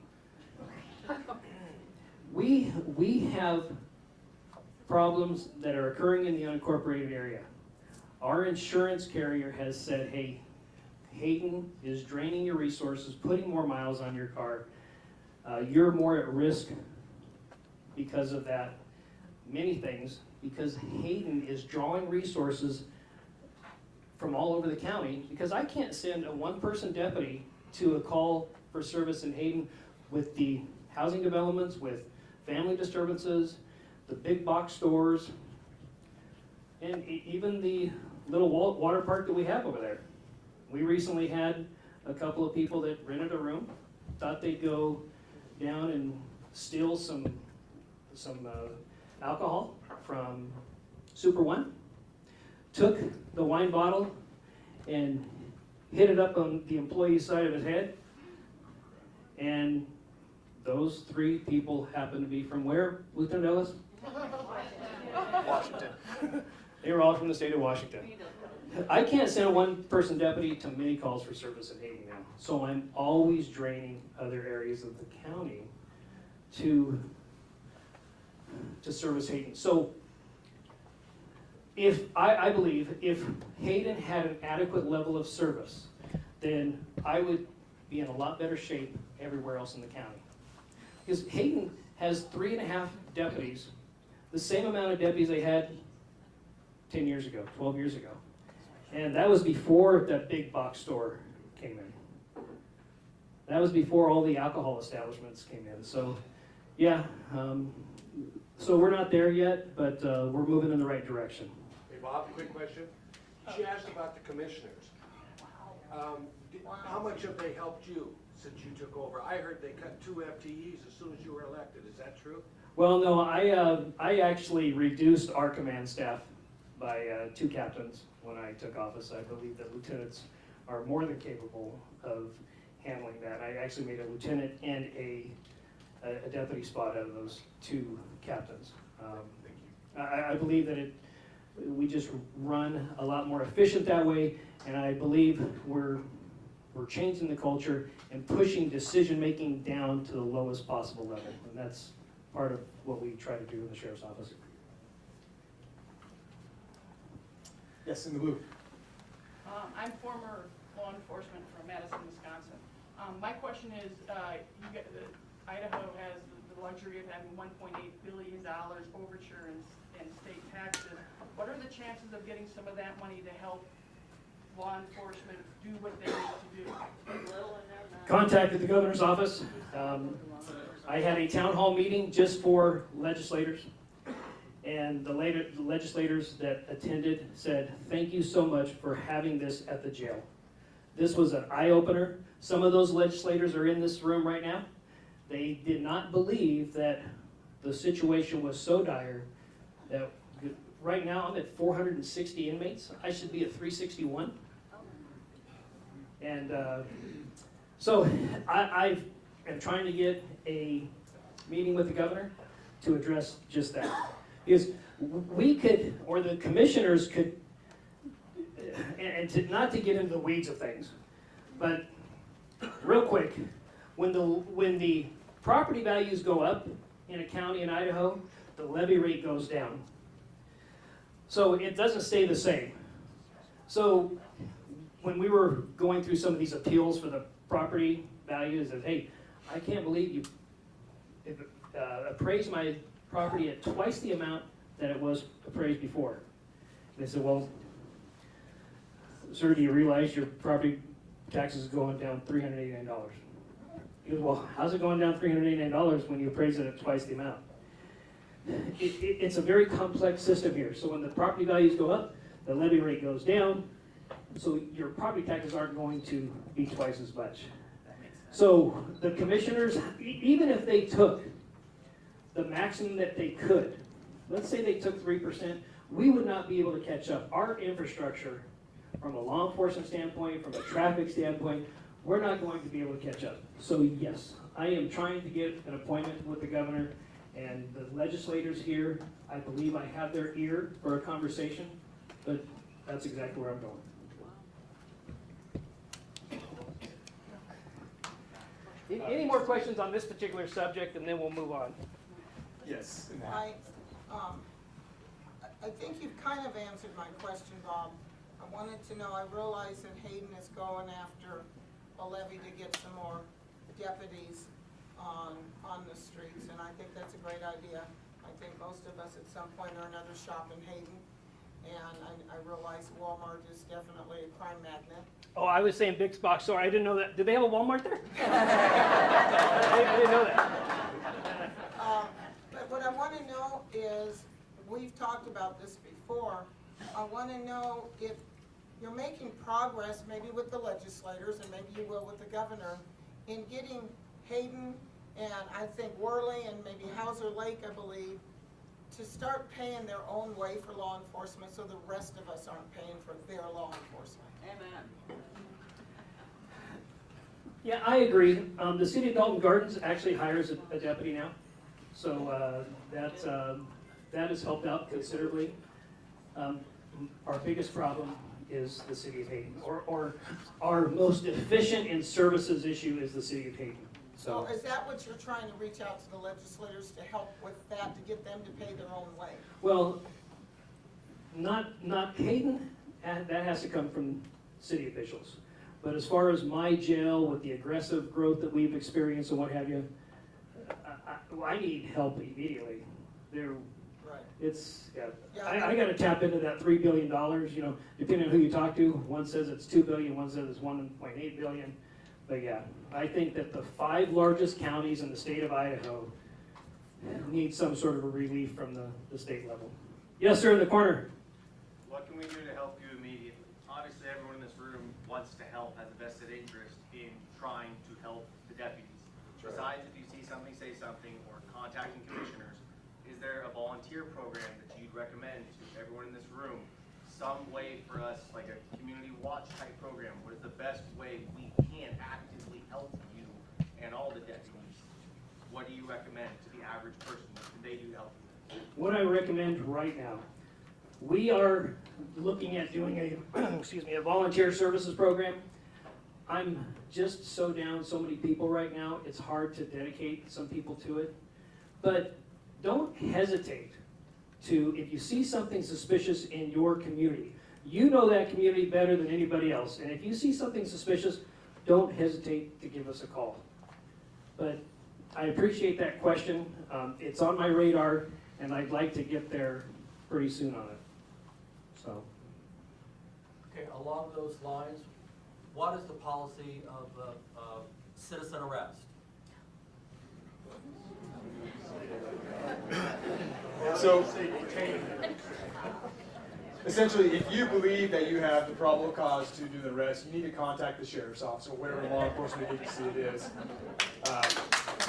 We have problems that are occurring in the unincorporated area. Our insurance carrier has said, hey, Hayden is draining your resources, putting more miles on your car. You're more at risk because of that. Many things, because Hayden is drawing resources from all over the county, because I can't send a one-person deputy to a call for service in Hayden with the housing developments, with family disturbances, the big box stores, and even the little water park that we have over there. We recently had a couple of people that rented a room, thought they'd go down and steal some alcohol from Super One, took the wine bottle and hit it up on the employee's side of his head, and those 3 people happened to be from where, Lieutenant Ellis? Washington. They were all from the state of Washington. I can't send a one-person deputy to many calls for service in Hayden now, so I'm always draining other areas of the county to service Hayden. So if I believe if Hayden had an adequate level of service, then I would be in a lot better shape everywhere else in the county. Because Hayden has 3.5 deputies, the same amount of deputies they had 10 years ago, 12 years ago. And that was before that big box store came in. That was before all the alcohol establishments came in. So, yeah, so we're not there yet, but we're moving in the right direction. Hey, Bob, quick question. She asked about the commissioners. How much have they helped you since you took over? I heard they cut 2 FTEs as soon as you were elected. Is that true? Well, no, I actually reduced our command staff by 2 captains when I took office. I believe that lieutenants are more than capable of handling that. I actually made a lieutenant and a deputy spot out of those 2 captains. I believe that we just run a lot more efficient that way, and I believe we're changing the culture and pushing decision-making down to the lowest possible level, and that's part of what we try to do in the sheriff's office. Yes, in the blue. I'm former law enforcement from Madison, Wisconsin. My question is, Idaho has the luxury of having $1.8 billion overture in state taxes. What are the chances of getting some of that money to help law enforcement do what they need to do? Contacted the governor's office. I had a town hall meeting just for legislators, and the legislators that attended said, "Thank you so much for having this at the jail." This was an eye-opener. Some of those legislators are in this room right now. They did not believe that the situation was so dire that right now I'm at 460 inmates. I should be at 361. And so I am trying to get a meeting with the governor to address just that. Because we could, or the commissioners could, and not to get into the weeds of things, but real quick, when the property values go up in a county in Idaho, the levy rate goes down. So it doesn't stay the same. So when we were going through some of these appeals for the property values, of hey, I can't believe you appraised my property at twice the amount that it was appraised before. And they said, well, sir, do you realize your property taxes is going down $389? He goes, well, how's it going down $389 when you appraise it at twice the amount? It's a very complex system here. So when the property values go up, the levy rate goes down, so your property taxes aren't going to be twice as much. So the commissioners, even if they took the maximum that they could, let's say they took 3%, we would not be able to catch up. Our infrastructure, from a law enforcement standpoint, from a traffic standpoint, we're not going to be able to catch up. So yes, I am trying to get an appointment with the governor, and the legislators here, I believe I have their ear for a conversation, but that's exactly where I'm going. Any more questions on this particular subject, and then we'll move on? Yes. I think you've kind of answered my question, Bob. I wanted to know, I realize that Hayden is going after a levy to get some more deputies on the streets, and I think that's a great idea. I think most of us at some point or another shop in Hayden, and I realize Walmart is definitely a crime magnet. Oh, I was saying big box store. I didn't know that. Did they have a Walmart there? I didn't know that. But what I want to know is, we've talked about this before, I want to know if you're making progress, maybe with the legislators, and maybe you will with the governor, in getting Hayden and I think Worley and maybe Hauser Lake, I believe, to start paying their own way for law enforcement so the rest of us aren't paying for their law enforcement. Amen. Yeah, I agree. The city of Dalton Gardens actually hires a deputy now, so that has helped out considerably. Our biggest problem is the city of Hayden, or our most efficient in services issue is the city of Hayden. So is that what you're trying to reach out to the legislators to help with that, to get them to pay their own way? Well, not Hayden, that has to come from city officials. But as far as my jail with the aggressive growth that we've experienced and what have you, I need help immediately. I got to tap into that $3 billion. You know, depending on who you talk to, one says it's $2 billion, one says it's $1.8 billion. But yeah, I think that the 5 largest counties in the state of Idaho need some sort of a relief from the state level. Yes, sir, in the corner. What can we do to help you immediately? Obviously, everyone in this room wants to help, has a vested interest in trying to help the deputies. Besides, if you see something, say something, or contacting commissioners, is there a volunteer program that you'd recommend to everyone in this room? Some way for us, like a community watch type program, what is the best way we can actively help you and all the deputies? What do you recommend to the average person? What can they do to help you? What I recommend right now, we are looking at doing a, excuse me, a volunteer services program. I'm just so down so many people right now, it's hard to dedicate some people to it. But don't hesitate to, if you see something suspicious in your community, you know that community better than anybody else. And if you see something suspicious, don't hesitate to give us a call. But I appreciate that question. It's on my radar, and I'd like to get there pretty soon on it. So. Okay, along those lines, what is the policy of citizen arrest? So, essentially, if you believe that you have the probable cause to do the arrest, you need to contact the sheriff's office or whatever law enforcement agency it is.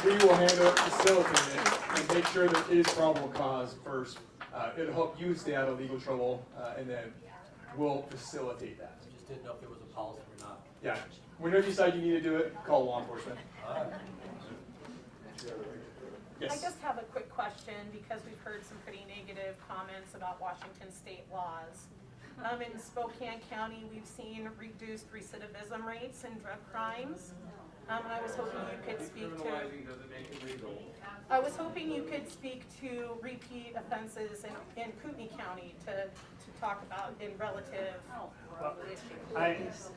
We will handle it, facilitate it, and make sure there is probable cause first. It'll help you stay out of legal trouble, and then we'll facilitate that. I just didn't know if there was a policy or not. Yeah. Whenever you decide you need to do it, call law enforcement. I just have a quick question because we've heard some pretty negative comments about Washington state laws. In Spokane County, we've seen reduced recidivism rates in drug crimes. And I was hoping you could speak to. Criminalizing doesn't make it legal. I was hoping you could speak to repeat offenses in Kootenai County to talk about in relative issues.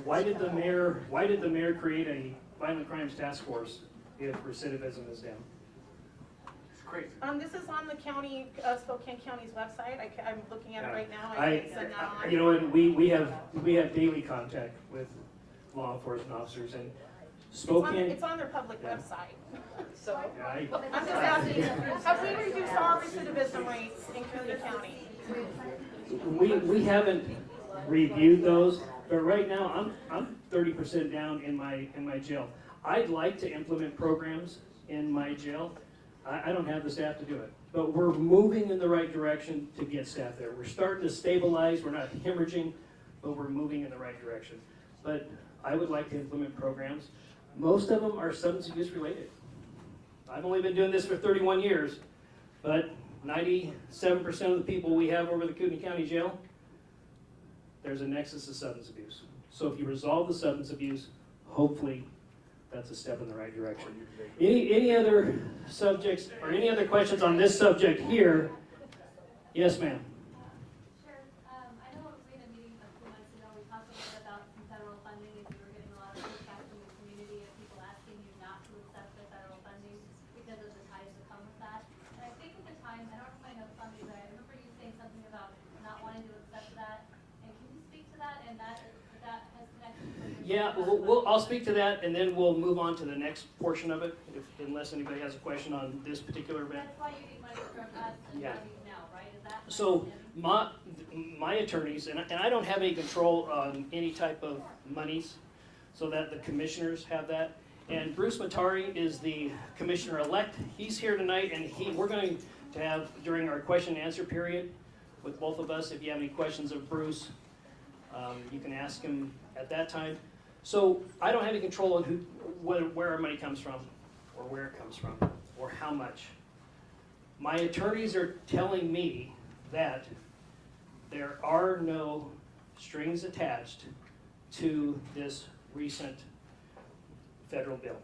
Why did the mayor create a violent crimes task force if recidivism is down? It's crazy. This is on the county, Spokane County's website. I'm looking at it right now. I can send that on. You know, and we have daily contact with law enforcement officers, and Spokane. It's on their public website. So Yeah, I'm just asking, have we reduced our recidivism rates in Kootenai County? We haven't reviewed those, but right now I'm 30% down in my jail. I'd like to implement programs in my jail. I don't have the staff to do it, but we're moving in the right direction to get staff there. We're starting to stabilize. We're not hemorrhaging, but we're moving in the right direction. But I would like to implement programs. Most of them are substance abuse related. I've only been doing this for 31 years, but 97% of the people we have over the Kootenai County Jail, there's a nexus of substance abuse. So if you resolve the substance abuse, hopefully that's a step in the right direction. Any other subjects or any other questions on this subject here? Yes, ma'am. Sure. I know we had a meeting a few months ago. We talked a little bit about some federal funding, and we were getting a lot of pushback from the community of people asking you not to accept the federal funding because of the ties that come with that. And I think at the time, I don't know if I know funding, but I remember you saying something about not wanting to accept that. And can you speak to that? And that has connected with Yeah, I'll speak to that, and then we'll move on to the next portion of it, unless anybody has a question on this particular event. That's why you need money from us and Yeah. money now, right? Is that So my attorneys, and I don't have any control on any type of monies, so that the commissioners have that. And Bruce Matari is the commissioner-elect. He's here tonight, and we're going to have, during our question and answer period with both of us, if you have any questions of Bruce, you can ask him at that time. So I don't have any control on where our money comes from, or where it comes from, or how much. My attorneys are telling me that there are no strings attached to this recent federal bill.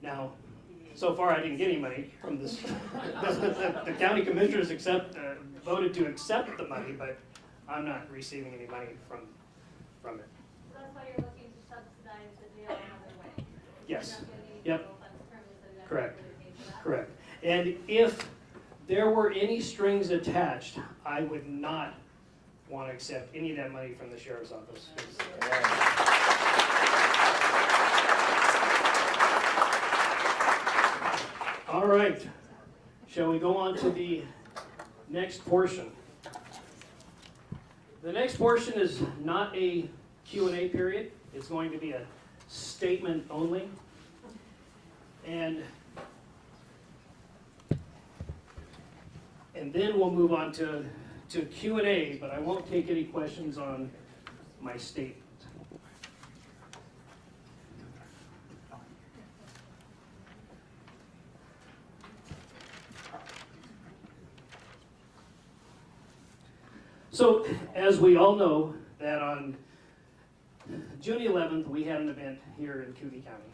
Now, so far I didn't get any money from this. The county commissioners voted to accept the money, but I'm not receiving any money from it. So that's why you're looking to subsidize the jail another way? Yes. You're not getting Yep. federal funds currently, so that's Correct. what you're paying for that? Correct. And if there were any strings attached, I would not want to accept any of that money from the sheriff's office. All right. Shall we go on to the next portion? The next portion is not a Q&A period. It's going to be a statement only. And And then we'll move on to Q&A, but I won't take any questions on my statement. So, as we all know, that on June 11th, we had an event here in Kootenai County.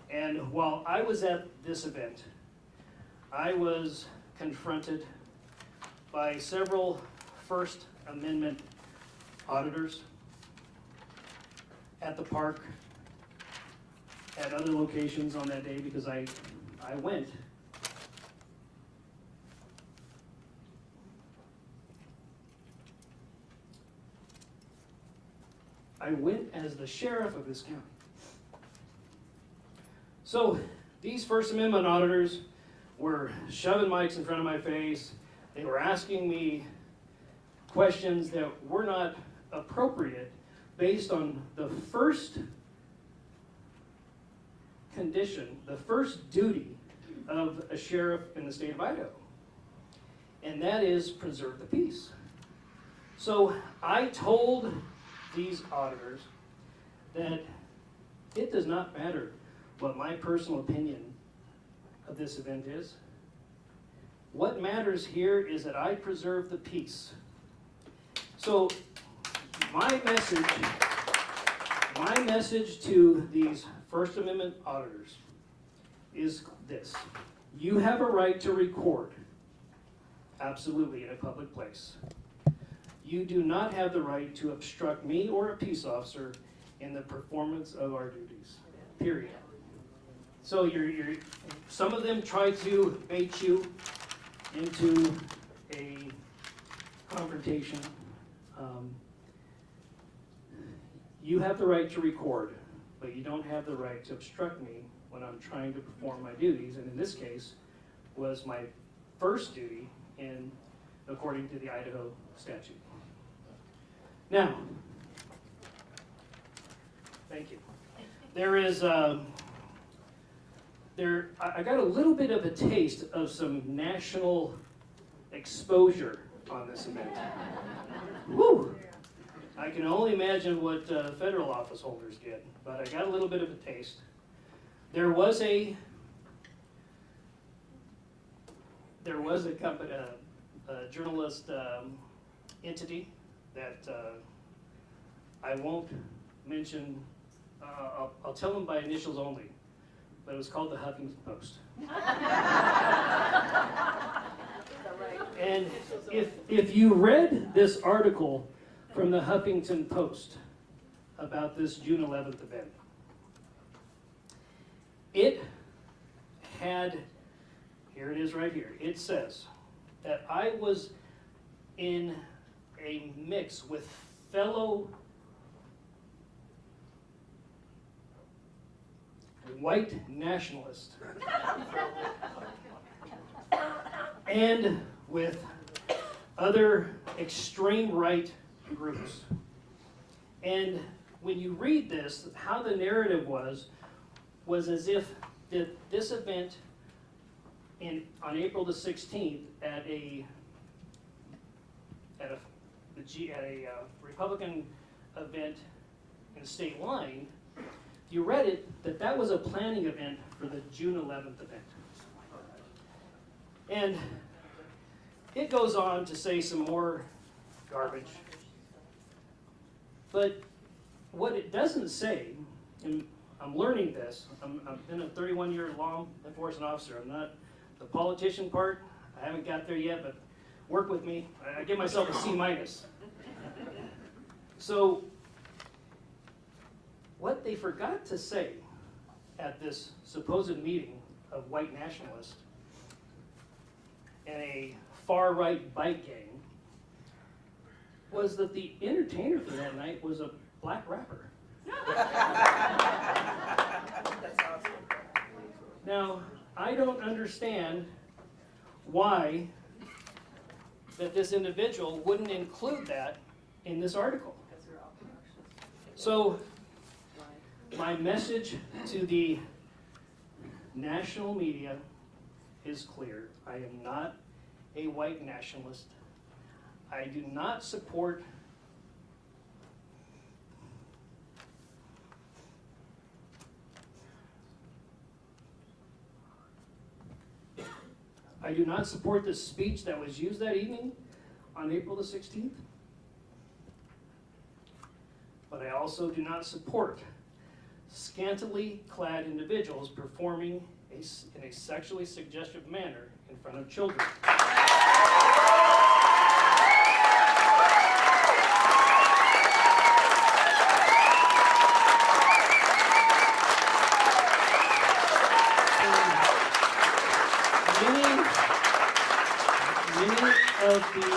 And while I was at this event, I was confronted by several First Amendment auditors at the park, at other locations on that day, because I went. I went as the sheriff of this county. So these First Amendment auditors were shoving mics in front of my face. They were asking me questions that were not appropriate based on the first condition, the first duty of a sheriff in the state of Idaho. And that is preserve the peace. So I told these auditors that it does not matter what my personal opinion of this event is. What matters here is that I preserve the peace. So my message to these First Amendment auditors is this. You have a right to record, absolutely, in a public place. You do not have the right to obstruct me or a peace officer in the performance of our duties, period. So some of them try to bait you into a confrontation. You have the right to record, but you don't have the right to obstruct me when I'm trying to perform my duties, and in this case was my first duty according to the Idaho statute. Now, thank you. I got a little bit of a taste of some national exposure on this event. Woo! I can only imagine what federal office holders get, but I got a little bit of a taste. There was a company, a journalist entity that I won't mention. I'll tell them by initials only, but it was called the Huffington Post. And if you read this article from the Huffington Post about this June 11th event, it had, here it is right here, it says that I was in a mix with fellow white nationalists and with other extreme right groups. And when you read this, how the narrative was as if this event on April the 16th at a Republican event in state line, you read it that was a planning event for the June 11th event. And it goes on to say some more garbage. But what it doesn't say, and I'm learning this, I've been a 31-year law enforcement officer. I'm not the politician part. I haven't got there yet, but work with me. I give myself a C-. So what they forgot to say at this supposed meeting of white nationalists and a far-right bike gang was that the entertainer for that night was a black rapper. That's awesome. Now, I don't understand why that this individual wouldn't include that in this article. So, my message to the national media is clear. I am not a white nationalist. I do not support the speech that was used that evening on April the 16th. But I also do not support scantily clad individuals performing in a sexually suggestive manner in front of children. Many of the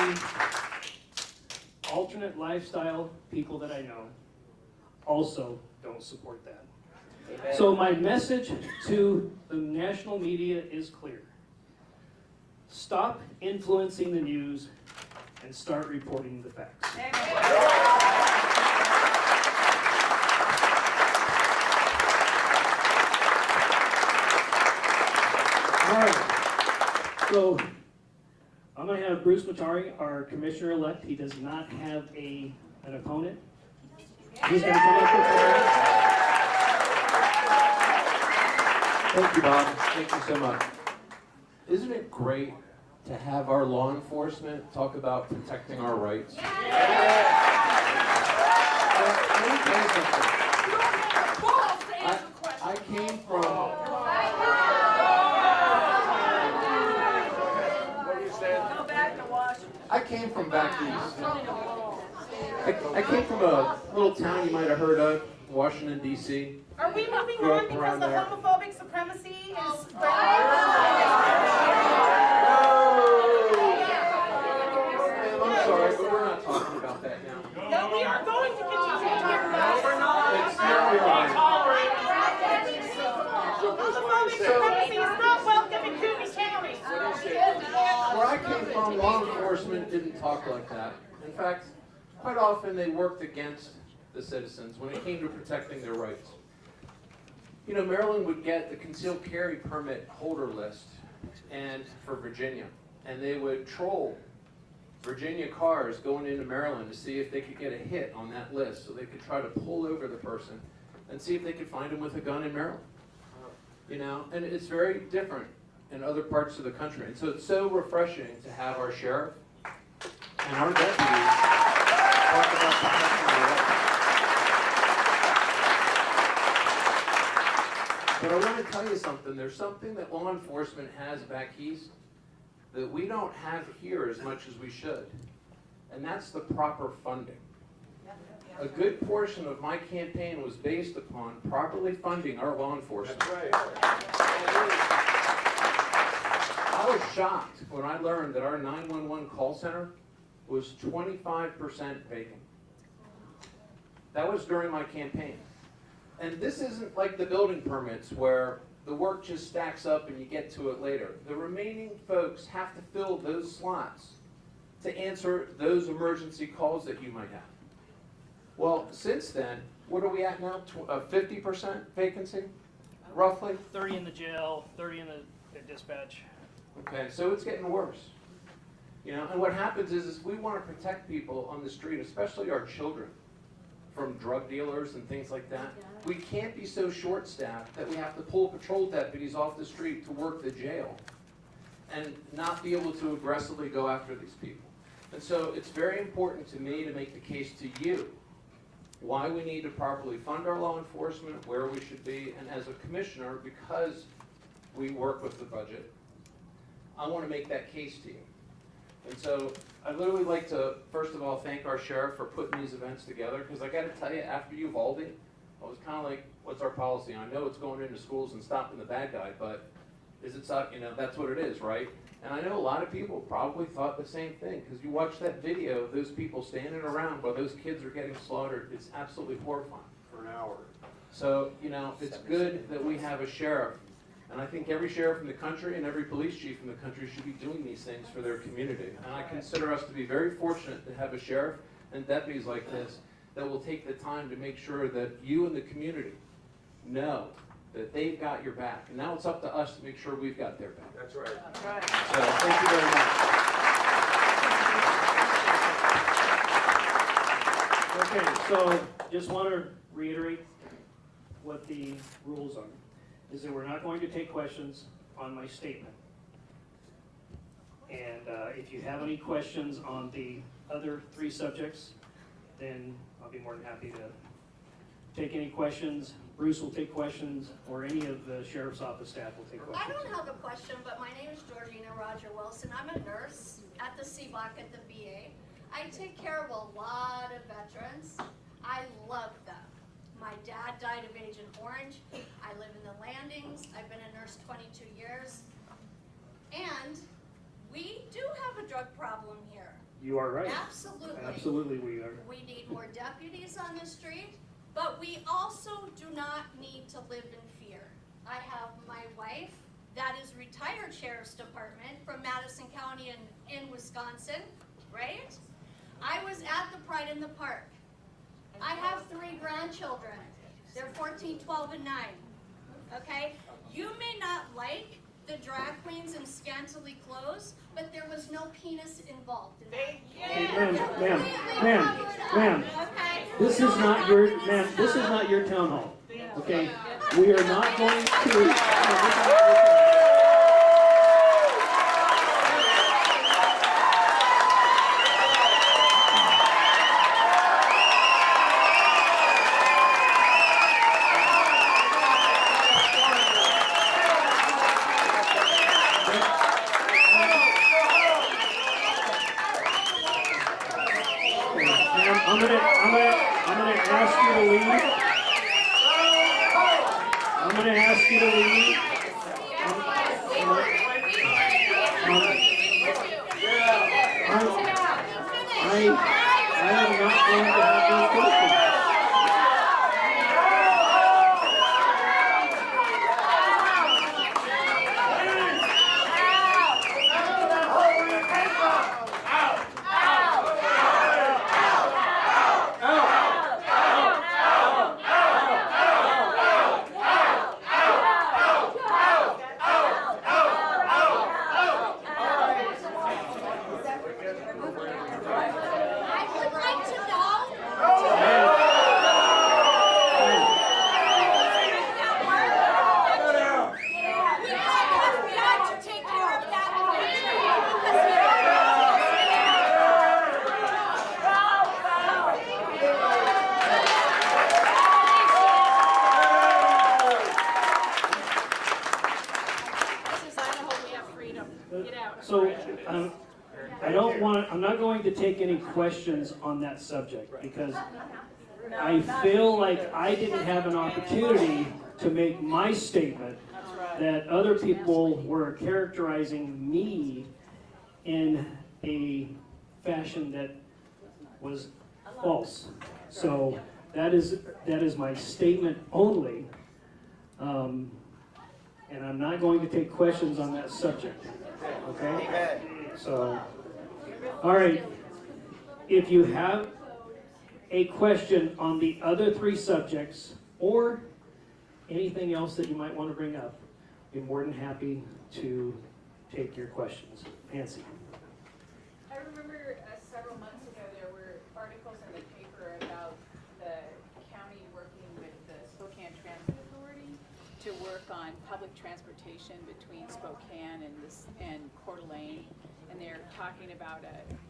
alternate lifestyle people that I know also don't support that. Amen. So my message to the national media is clear. Stop influencing the news and start reporting the facts. All right. So I'm going to have Bruce Matari, our commissioner-elect. He does not have an opponent. He's going to come up with Thank you, Bob. Thank you so much. Isn't it great to have our law enforcement talk about protecting our rights? Let me tell you something. I came from... I came from back east. I came from a little town you might have heard of, Washington, D.C. Are we moving Grew up on because around the there. homophobic supremacy is... I'm sorry, but we're not talking about that now. No, we are going to continue to talk about it. We're not. It's not Homophobic supremacy is not welcome in Kootenai County. Where I came from, law enforcement didn't talk like that. In fact, quite often they worked against the citizens when it came to protecting their rights. You know, Maryland would get the concealed carry permit holder list and for Virginia, and they would troll Virginia cars going into Maryland to see if they could get a hit on that list, so they could try to pull over the person and see if they could find him with a gun in Maryland. You know, and it's very different in other parts of the country. And so it's so refreshing to have our sheriff and our deputies talk about protecting our rights. But I want to tell you something. There's something that law enforcement has back east that we don't have here as much as we should. And that's the proper funding. A good portion of my campaign was based upon properly funding our law enforcement. That's right. I was shocked when I learned that our 911 call center was 25% vacant. That was during my campaign. And this isn't like the building permits where the work just stacks up and you get to it later. The remaining folks have to fill those slots to answer those emergency calls that you might have. Well, since then, what are we at now? 50% vacancy, roughly? 30 in the jail, 30 in the dispatch. Okay, so it's getting worse. You know, and what happens is we want to protect people on the street, especially our children, from drug dealers and things like that. We can't be so short-staffed that we have to pull patrol deputies off the street to work the jail and not be able to aggressively go after these people. And so it's very important to me to make the case to you why we need to properly fund our law enforcement, where we should be, and as a commissioner, because we work with the budget, I want to make that case to you. And so I'd literally like to, first of all, thank our sheriff for putting these events together, because I got to tell you, after Uvalde, I was kind of like, what's our policy? I know it's going into schools and stopping the bad guy, but is it, you know, that's what it is, right? And I know a lot of people probably thought the same thing, because you watch that video of those people standing around while those kids are getting slaughtered. It's absolutely horrifying. For an hour. So, you know, it's good that we have a sheriff. And I think every sheriff in the country and every police chief in the country should be doing these things for their community. And I consider us to be very fortunate to have a sheriff and deputies like this that will take the time to make sure that you and the community know that they've got your back. And now it's up to us to make sure we've got their back. That's right. That's right. So, thank you very much. Okay, so just want to reiterate what the rules are, is that we're not going to take questions on my statement. And if you have any questions on the other three subjects, then I'll be more than happy to take any questions. Bruce will take questions, or any of the Sheriff's Office staff will take I questions. don't have a question, but my name is Georgina Roger Wilson. I'm a nurse at the CBOC at the VA. I take care of a lot of veterans. I love them. My dad died of Agent Orange. I live in the Landings. I've been a nurse 22 years. And we do have a drug problem here. You are right. Absolutely. Absolutely we are. We need more deputies on the street, but we also do not need to live in fear. I have my wife that is retired Sheriff's Department from Madison County in Wisconsin, right? I was at the Pride in the Park. I have 3 grandchildren. They're 14, 12, and 9, okay? You may not like the drag queens in scantily clothes, but there was no penis involved in that. Hey, ma'am, Okay? this is not your town hall, okay? We are not going to. I'm gonna ask you to leave. I'm gonna ask you to leave. I am not going to have those questions. So, I'm not going to take any questions on that subject, because I feel like I didn't have an opportunity to make my statement, that other people were characterizing me in a fashion that was false. So that is my statement only, and I'm not going to take questions on that subject. Okay? So, all right. If you have a question on the other 3 subjects, or anything else that you might want to bring up, I'd be more than happy to take your questions. Nancy. I remember several months ago there were articles in the paper about the county working with the Spokane Transit Authority to work on public transportation between Spokane and Coeur d'Alene, and they're talking about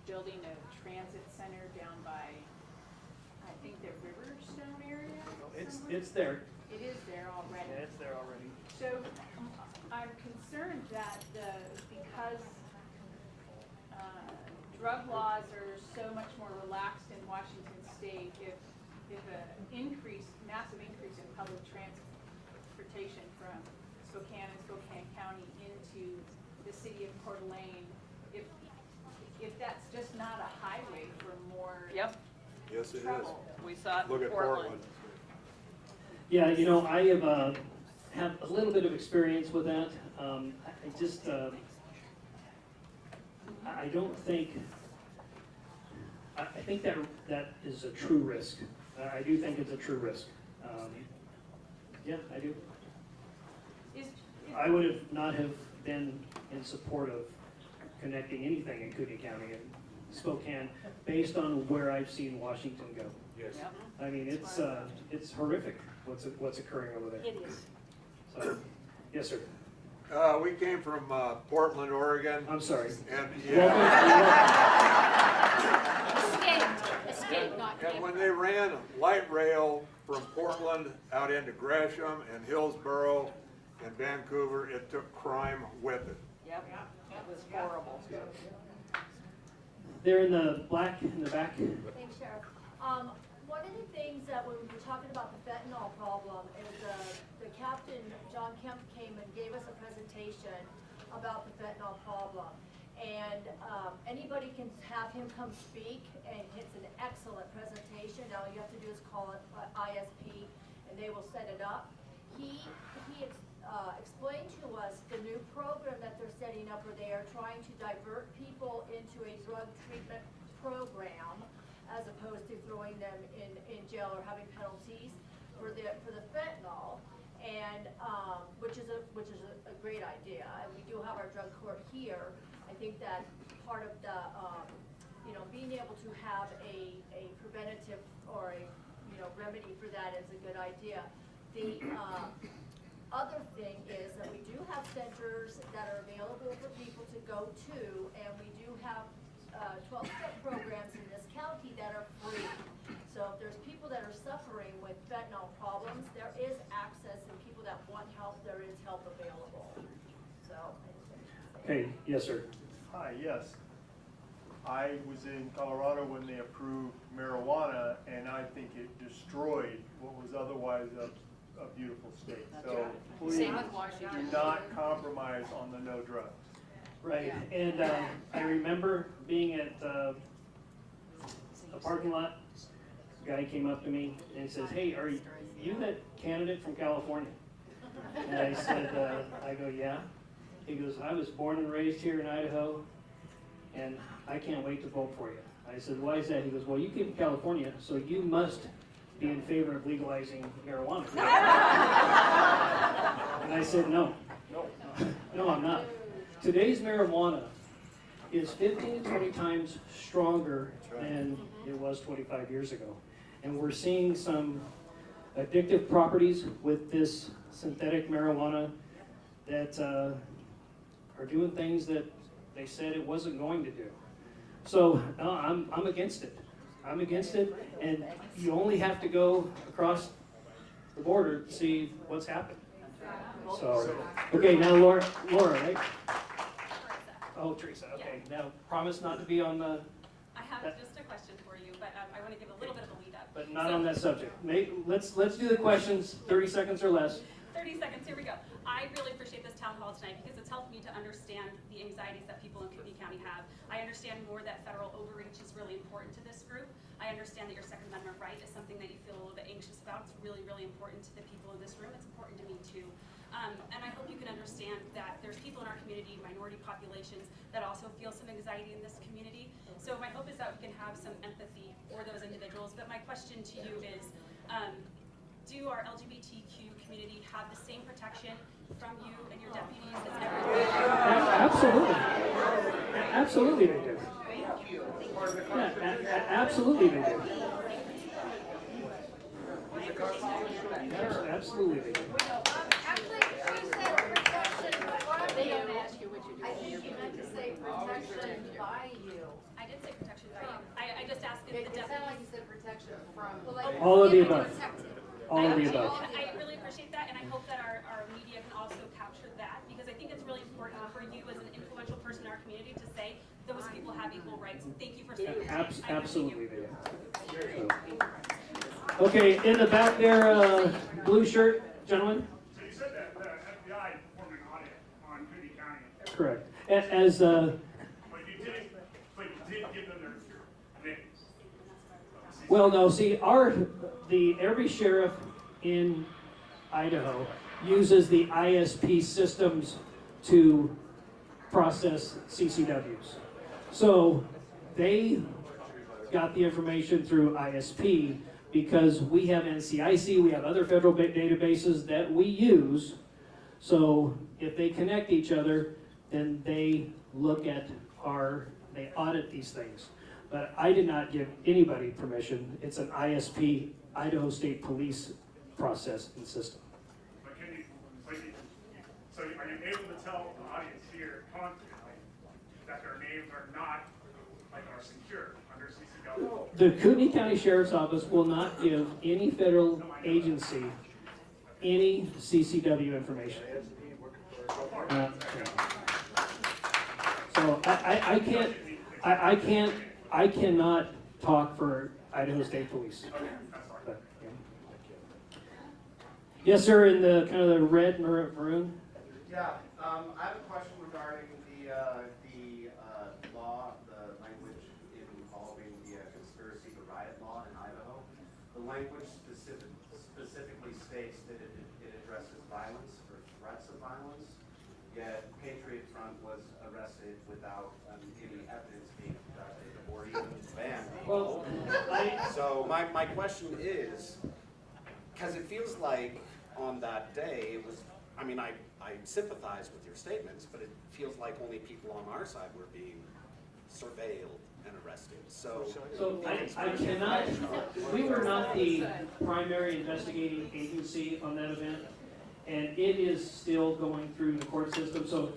building a transit center down by, I think, the Riverstone area. It's there. It is there already. Yeah, it's there already. So I'm concerned that because drug laws are so much more relaxed in Washington State, if an massive increase in public transportation from Spokane and Spokane County into the city of Coeur d'Alene, if that's just not a highway for more Yep. Yes, it is. Trouble. We saw it in Look at Portland. Yeah, I have a little bit of experience with that. I don't think, I think that is a true risk. I do think it's a true risk. Yeah, I do. I would have not have been in support of connecting anything in Kootenai County and Spokane based on where I've seen Washington go. Yes. I mean, it's horrific what's occurring over there. It is. So, yes, sir. We came from Portland, Oregon. I'm sorry. And Escape, not and when they ran light rail from Portland out into Gresham and Hillsborough and Vancouver, it took crime with it. Yep, that was horrible. They're in the back. Thanks, Sheriff. One of the things that when we were talking about the fentanyl problem is the captain, John Kemp, came and gave us a presentation about the fentanyl problem. And anybody can have him come speak, and it's an excellent presentation. All you have to do is call it ISP, and they will set it up. He explained to us the new program that they're setting up where they are trying to divert people into a drug treatment program as opposed to throwing them in jail or having penalties for the fentanyl, and which is a great idea. And we do have our drug court here. I think that part of the being able to have a preventative or a remedy for that is a good idea. The other thing is that we do have centers that are available for people to go to, and we do have 12-step programs in this county that are free. So if there's people that are suffering with fentanyl problems, there is access, and people that want help, there is help available. So. Okay, yes, sir. Hi, yes. I was in Colorado when they approved marijuana, and I think it destroyed what was otherwise a beautiful state. So please Same with Washington. do not compromise on the no drugs. Right, and I remember being at a parking lot. A guy came up to me and says, "Hey, are you that candidate from California?" And I said, I go, "Yeah." He goes, "I was born and raised here in Idaho, and I can't wait to vote for you." I said, "Why is that?" He goes, "Well, you came to California, so you must be in favor of legalizing marijuana." And I said, no, I'm not. Today's marijuana is 15 to 20 times stronger than it was 25 years ago. And we're seeing some addictive properties with this synthetic marijuana that are doing things that they said it wasn't going to do. So no, I'm against it. I'm against it, and you only have to go across the border to see what's happened. So, okay, now Laura, right? Oh, Teresa, okay. Now, promise not to be on the... I have just a question for you, but I want to give a little bit of a lead up. But not on that subject. Let's do the questions, 30 seconds or less. 30 seconds, here we go. I really appreciate this town hall tonight because it's helped me to understand the anxieties that people in Kootenai County have. I understand more that federal overreach is really important to this group. I understand that your Second Amendment right is something that you feel a little bit anxious about. It's really, really important to the people in this room. It's important to me too. And I hope you can understand that there's people in our community, minority populations, that also feel some anxiety in this community. So my hope is that we can have some empathy for those individuals. But my question to you is, do our LGBTQ community have the same protection from you and your deputies as everyone else? Absolutely. Absolutely they do. Thank you. Yeah, absolutely they do. Absolutely they do. Actually, we said protection from They you. don't ask you what you do. I think you meant to say protection by you. I did say protection from. I just asked if It the sounded like deputies. you said protection from. All of the above. All of the above. I really appreciate that, and I hope that our media can also capture that, because I think it's really important for you as an influential person in our community to say those people have equal rights. Thank you for saying that. Absolutely they do. Okay, in the back there, blue shirt, gentlemen. So you said that the FBI performed an audit on Kootenai County. Correct. But you did give them their names. Well, no, see, every sheriff in Idaho uses the ISP systems to process CCWs. So they got the information through ISP because we have NCIC, we have other federal databases that we use. So if they connect each other, then they look at they audit these things. But I did not give anybody permission. It's an ISP, Idaho State Police process and system. But so are you able to tell the audience here confidently that their names are not, are secure under CCW? The Kootenai County Sheriff's Office will not give any federal agency any CCW information. So I cannot talk for Idaho State Police. But, yeah. Yes, sir, in the kind of the red maroon. Yeah, I have a question regarding the law, the language involving the conspiracy to riot law in Idaho. The language specifically states that it addresses violence or threats of violence, yet Patriot Front was arrested without any evidence being conducted or even banned. Well, so my question is, because it feels like on that day it was, I mean, I sympathize with your statements, but it feels like only people on our side were being surveilled and arrested. So I cannot, we were not the primary investigating agency on that event, and it is still going through the court system, so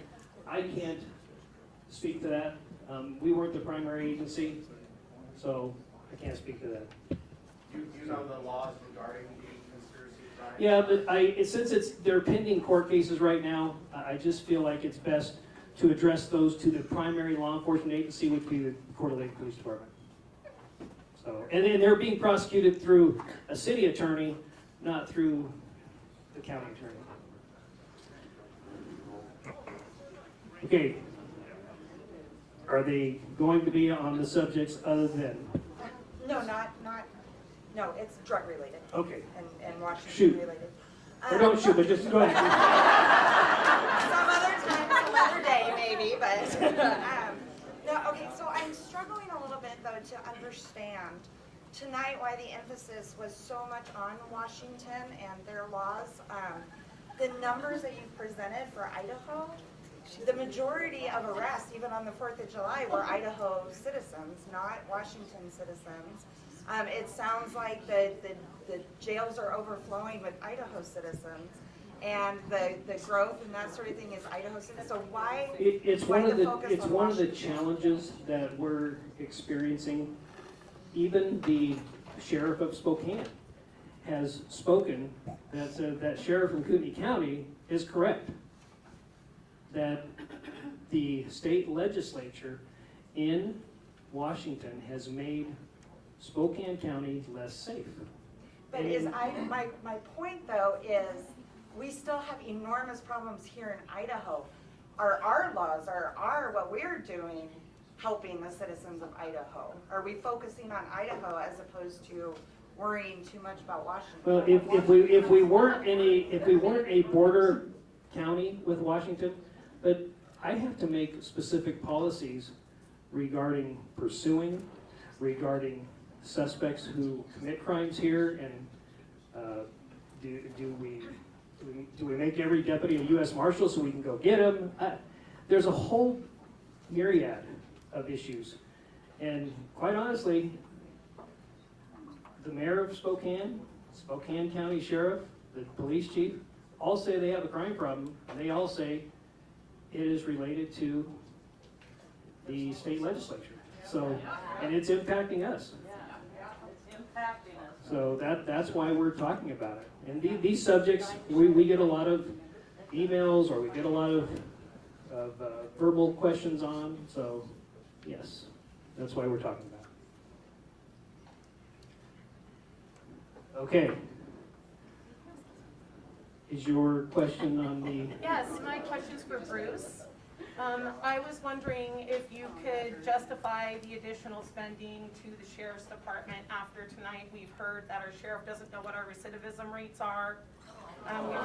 I can't speak to that. We weren't the primary agency, so I can't speak to that. Do you know the laws regarding the conspiracy to riot? Yeah, but since they're pending court cases right now, I just feel like it's best to address those to the primary law enforcement agency, which would be the Coeur d'Alene Police Department. So, and they're being prosecuted through a city attorney, not through the county attorney. Okay. Are they going to be on the subjects other than? No, no, it's drug related. Okay. And Washington Shoot. related. Or don't shoot, but just go ahead. Some other time, some other day maybe, but, no, okay, so I'm struggling a little bit though to understand tonight why the emphasis was so much on Washington and their laws. The numbers that you've presented for Idaho, the majority of arrests, even on the 4th of July, were Idaho citizens, not Washington citizens. It sounds like the jails are overflowing with Idaho citizens, and the growth and that sort of thing is Idaho citizens. So why? It's one of the challenges that we're experiencing. Even the sheriff of Spokane has spoken that sheriff from Kootenai County is correct. That the state legislature in Washington has made Spokane County less safe. But my point though is we still have enormous problems here in Idaho. Are our laws, are what we're doing helping the citizens of Idaho? Are we focusing on Idaho as opposed to worrying too much about Washington? Well, if we weren't a border county with Washington, but I have to make specific policies regarding pursuing, regarding suspects who commit crimes here, and do we make every deputy a U.S. Marshal so we can go get them? There's a whole myriad of issues, and quite honestly, the mayor of Spokane, Spokane County Sheriff, the police chief, all say they have a crime problem, and they all say it is related to the state legislature. So, and it's impacting us. So that's why we're talking about it. And these subjects, we get a lot of emails, or we get a lot of verbal questions on. So, yes, that's why we're talking about it. Okay. Is your question on the... Yes, my question's for Bruce. I was wondering if you could justify the additional spending to the sheriff's department after tonight. We've heard that our sheriff doesn't know what our recidivism rates are. We've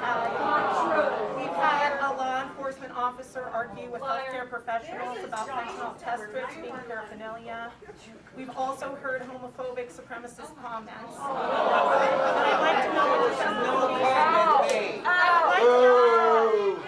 had a law enforcement officer argue with healthcare professionals about fentanyl test strips being paraphernalia. We've also heard homophobic supremacist comments. I'd like to know what this is.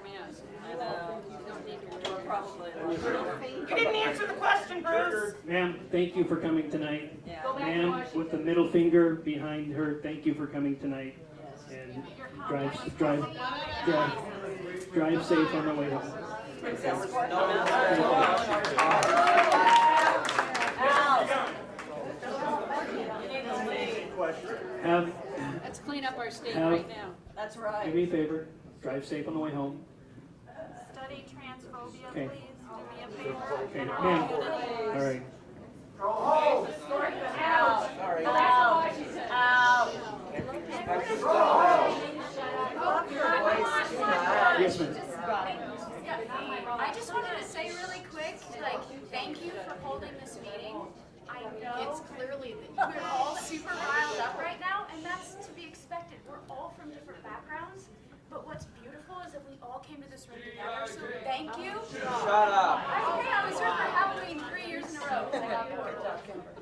man. I know, you don't need to worry. Probably. You didn't answer the question, Bruce. Ma'am, thank you for coming tonight. Yeah. Go back to Ma'am, Washington. with the middle finger behind her, thank you for coming tonight. And drive safe on the way home. Let's clean up our state have- right now. That's right. Do me a favor, drive safe on the way home. Study transphobia, Okay. please. Do me a favor. Okay, In our ma'am, community. all right. Yes, ma'am. I just wanted to say really quick, like, thank you for holding this meeting. I know it's clearly that we're all super riled up right now, and that's to be expected. We're all from different backgrounds, but what's beautiful is that we all came to this room together, so thank you. Shut up. I was here for Halloween 3 years in a row, because I got bored.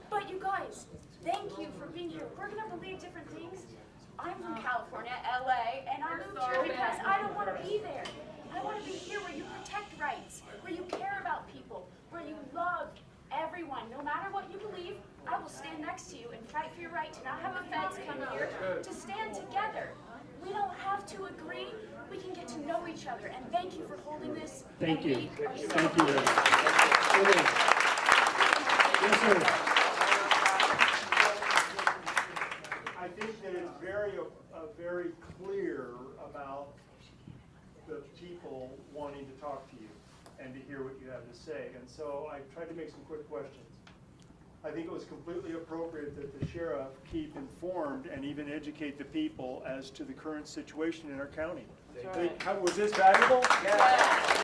But you guys, thank you for being here. We're gonna believe different things. I'm from California, LA, and I moved here because I don't want to be there. I want to be here where you protect rights, where you care about people, where you love everyone. No matter what you believe, I will stand next to you and fight for your right to not have the feds come here, to stand together. We don't have to agree. We can get to know each other. And thank you for holding this. Thank you. And we are so Thank you. Yes, sir. I think that it's very clear about the people wanting to talk to you and to hear what you have to say. And so I tried to make some quick questions. I think it was completely appropriate that the sheriff keep informed and even educate the people as to the current situation in our county. Was this valuable? Yes.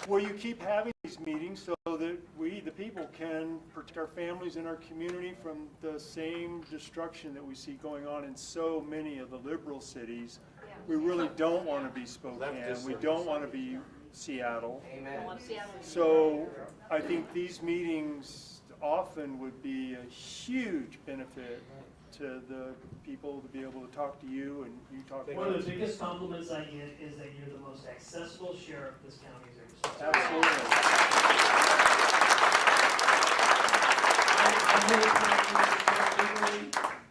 Will you keep having these meetings so that we, the people, can protect our families and our community from the same destruction that we see going on in so many of the liberal cities? We really don't want to be Spokane. We don't want to be Seattle. Amen. So I think these meetings often would be a huge benefit to the people to be able to talk to you and you talk to One of us. the biggest compliments I get is that you're the most accessible sheriff this county's ever seen. Absolutely.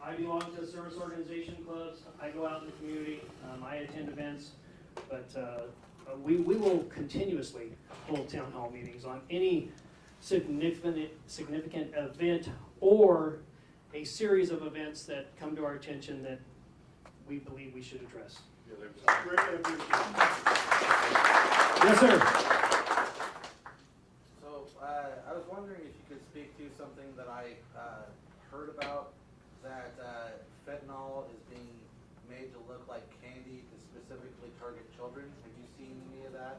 I belong to service organization clubs. I go out in the community. I attend events, but we will continuously hold town hall meetings on any significant event or a series of events that come to our attention that we believe we should address. Yes, sir. So I was wondering if you could speak to something that I heard about, that fentanyl is being made to look like candy to specifically target children. Have you seen any of that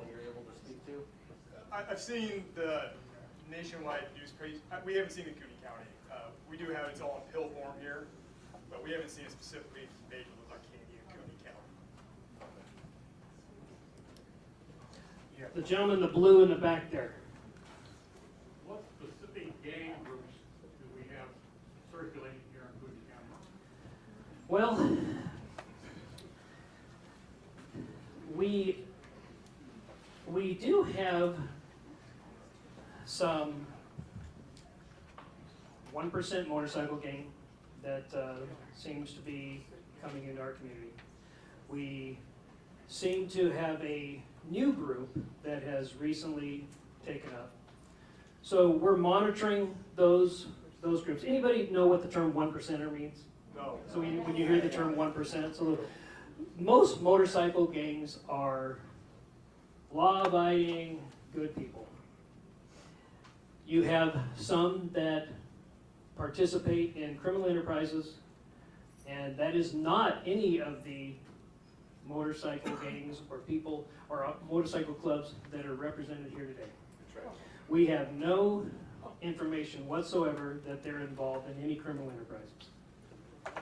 you're able to speak to? I've seen the nationwide news page. We haven't seen it in Kootenai County. We do have, it's all in pill form here, but we haven't seen it specifically made to look like candy in Kootenai County. The gentleman in the blue in the back there. What specific gang groups do we have circulating here in Kootenai County? Well, we do have some 1% motorcycle gang that seems to be coming into our community. We seem to have a new group that has recently taken up. So we're monitoring those groups. Anybody know what the term 1%er means? No. So when you hear the term 1%, so most motorcycle gangs are law-abiding, good people. You have some that participate in criminal enterprises, and that is not any of the motorcycle gangs or people or motorcycle clubs that are represented here today. We have no information whatsoever that they're involved in any criminal enterprises.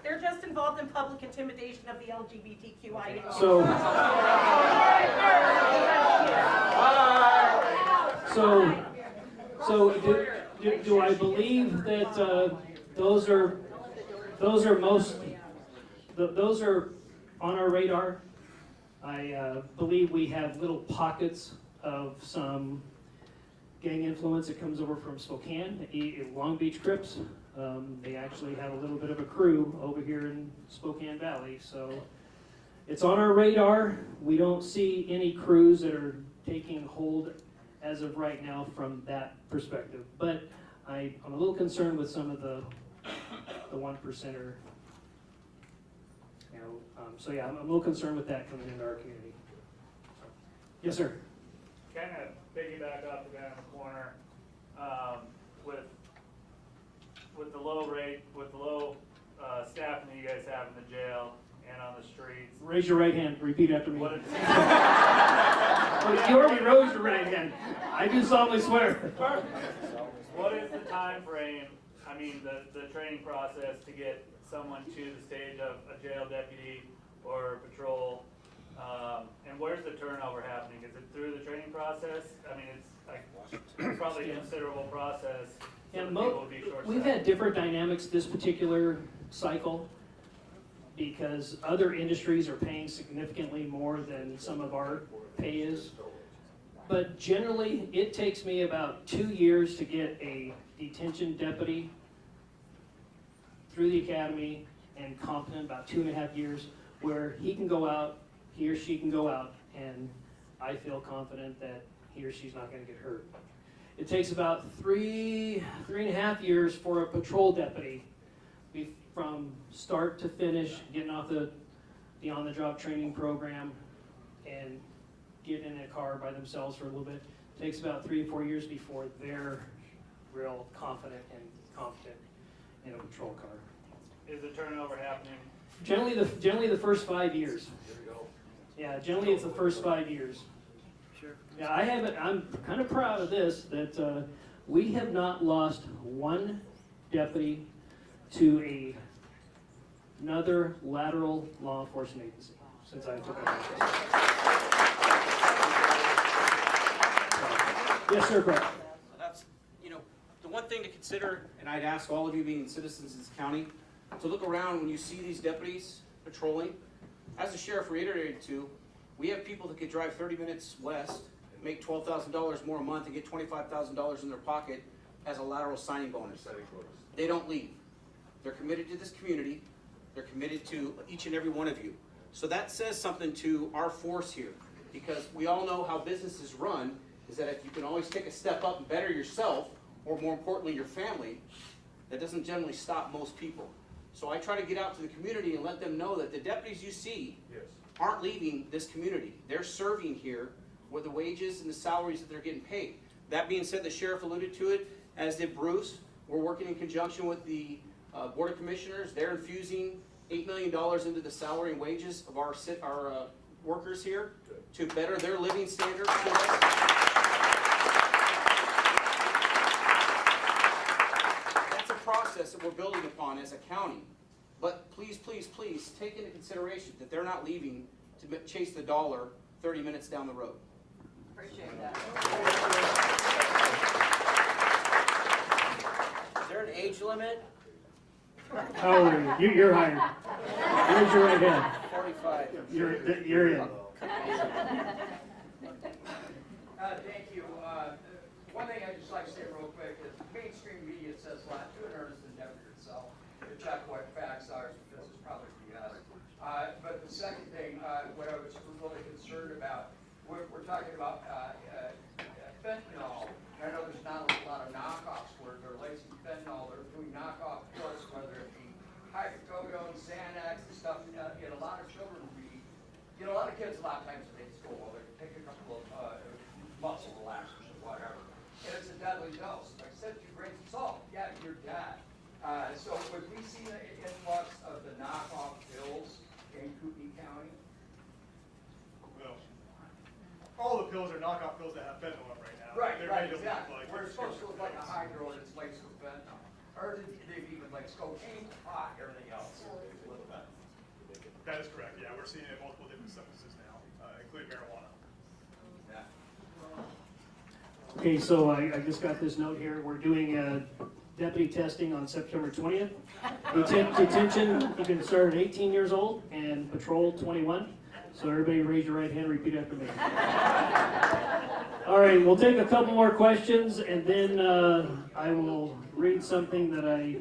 They're just involved in public intimidation of the LGBTQI. So do I believe that those are on our radar. I believe we have little pockets of some gang influence that comes over from Spokane, Long Beach Crips. They actually have a little bit of a crew over here in Spokane Valley, so it's on our radar. We don't see any crews that are taking hold as of right now from that perspective, but I'm a little concerned with some of the 1%er. So yeah, I'm a little concerned with that coming into our community. Yes, sir. Kind of piggyback off the guy in the corner, with the low rate, with the low staffing that you guys have in the jail and on the streets. Raise your right hand. Repeat after me. What it Well, you already rose your right hand. I do solemnly swear. What is the time frame? I mean, the training process to get someone to the stage of a jail deputy or patrol, and where's the turnover happening? Is it through the training process? I mean, it's probably a considerable process. Yeah, People would be short-staffed. we've had different dynamics this particular cycle because other industries are paying significantly more than some of our pay is. But generally, it takes me about 2 years to get a detention deputy through the academy and competent, about 2.5 years, where he can go out, he or she can go out, and I feel confident that he or she's not going to get hurt. It takes about 3.5 years for a patrol deputy from start to finish, getting off the on-the-job training program and getting in a car by themselves for a little bit. It takes about 3 to 4 years before they're real confident and competent in a patrol car. Is the turnover happening? Generally the first 5 years. Yeah, generally it's the first 5 years. Sure. Yeah, I'm kind of proud of this, that we have not lost one deputy to another lateral law enforcement agency since I took office. Yes, sir, Brett. That's, the one thing to consider, and I'd ask all of you being citizens of this county, to look around when you see these deputies patrolling. As the sheriff reiterated to, we have people that could drive 30 minutes west, make $12,000 more a month, and get $25,000 in their pocket as a lateral signing bonus. They don't leave. They're committed to this community. They're committed to each and every one of you. So that says something to our force here, because we all know how businesses run, is that if you can always take a step up and better yourself, or more importantly, your family, that doesn't generally stop most people. So I try to get out to the community and let them know that the deputies you see aren't leaving this community. They're serving here with the wages and the salaries that they're getting paid. That being said, the sheriff alluded to it, as did Bruce. We're working in conjunction with the Board of Commissioners. They're infusing $8 million into the salary and wages of our workers here to better their living standards to us. Process that we're building upon as a county. But please, please, please take into consideration that they're not leaving to chase the dollar 30 minutes down the road. Appreciate that. Is there an age limit? How old are you? You're hired. Here's your right hand. 45. You're in. Thank you. One thing I'd just like to say real quick is mainstream media says a lot to an earnest endeavor itself to check what facts are, because it's probably BS. But the second thing, what I was really concerned about, we're talking about fentanyl. I know there's not a lot of knockoffs where they're lacing fentanyl. They're doing knockoff pills, whether it be hydrocodone, Xanax, and stuff. A lot of children a lot of kids a lot of times they school, they take a couple of muscle relaxers or whatever. And it's a deadly dose. Like 72 grains of salt, yeah, you're dead. So would we see an influx of the knockoff pills in Kootenai County? Well, all the pills are knockoff pills that have fentanyl in them right now. Right, They're right, made to look exactly. like Where it's supposed to look like a hydro and it's laced with fentanyl. Or they've even like cocaine, pot, everything else with fentanyl. That is correct, yeah. We're seeing it in multiple different substances now, including marijuana. Okay, so I just got this note here. We're doing deputy testing on September 20th. Detention, you can start at 18 years old and patrol 21. So everybody raise your right hand, repeat after me. All right, we'll take a couple more questions and then I will read something that I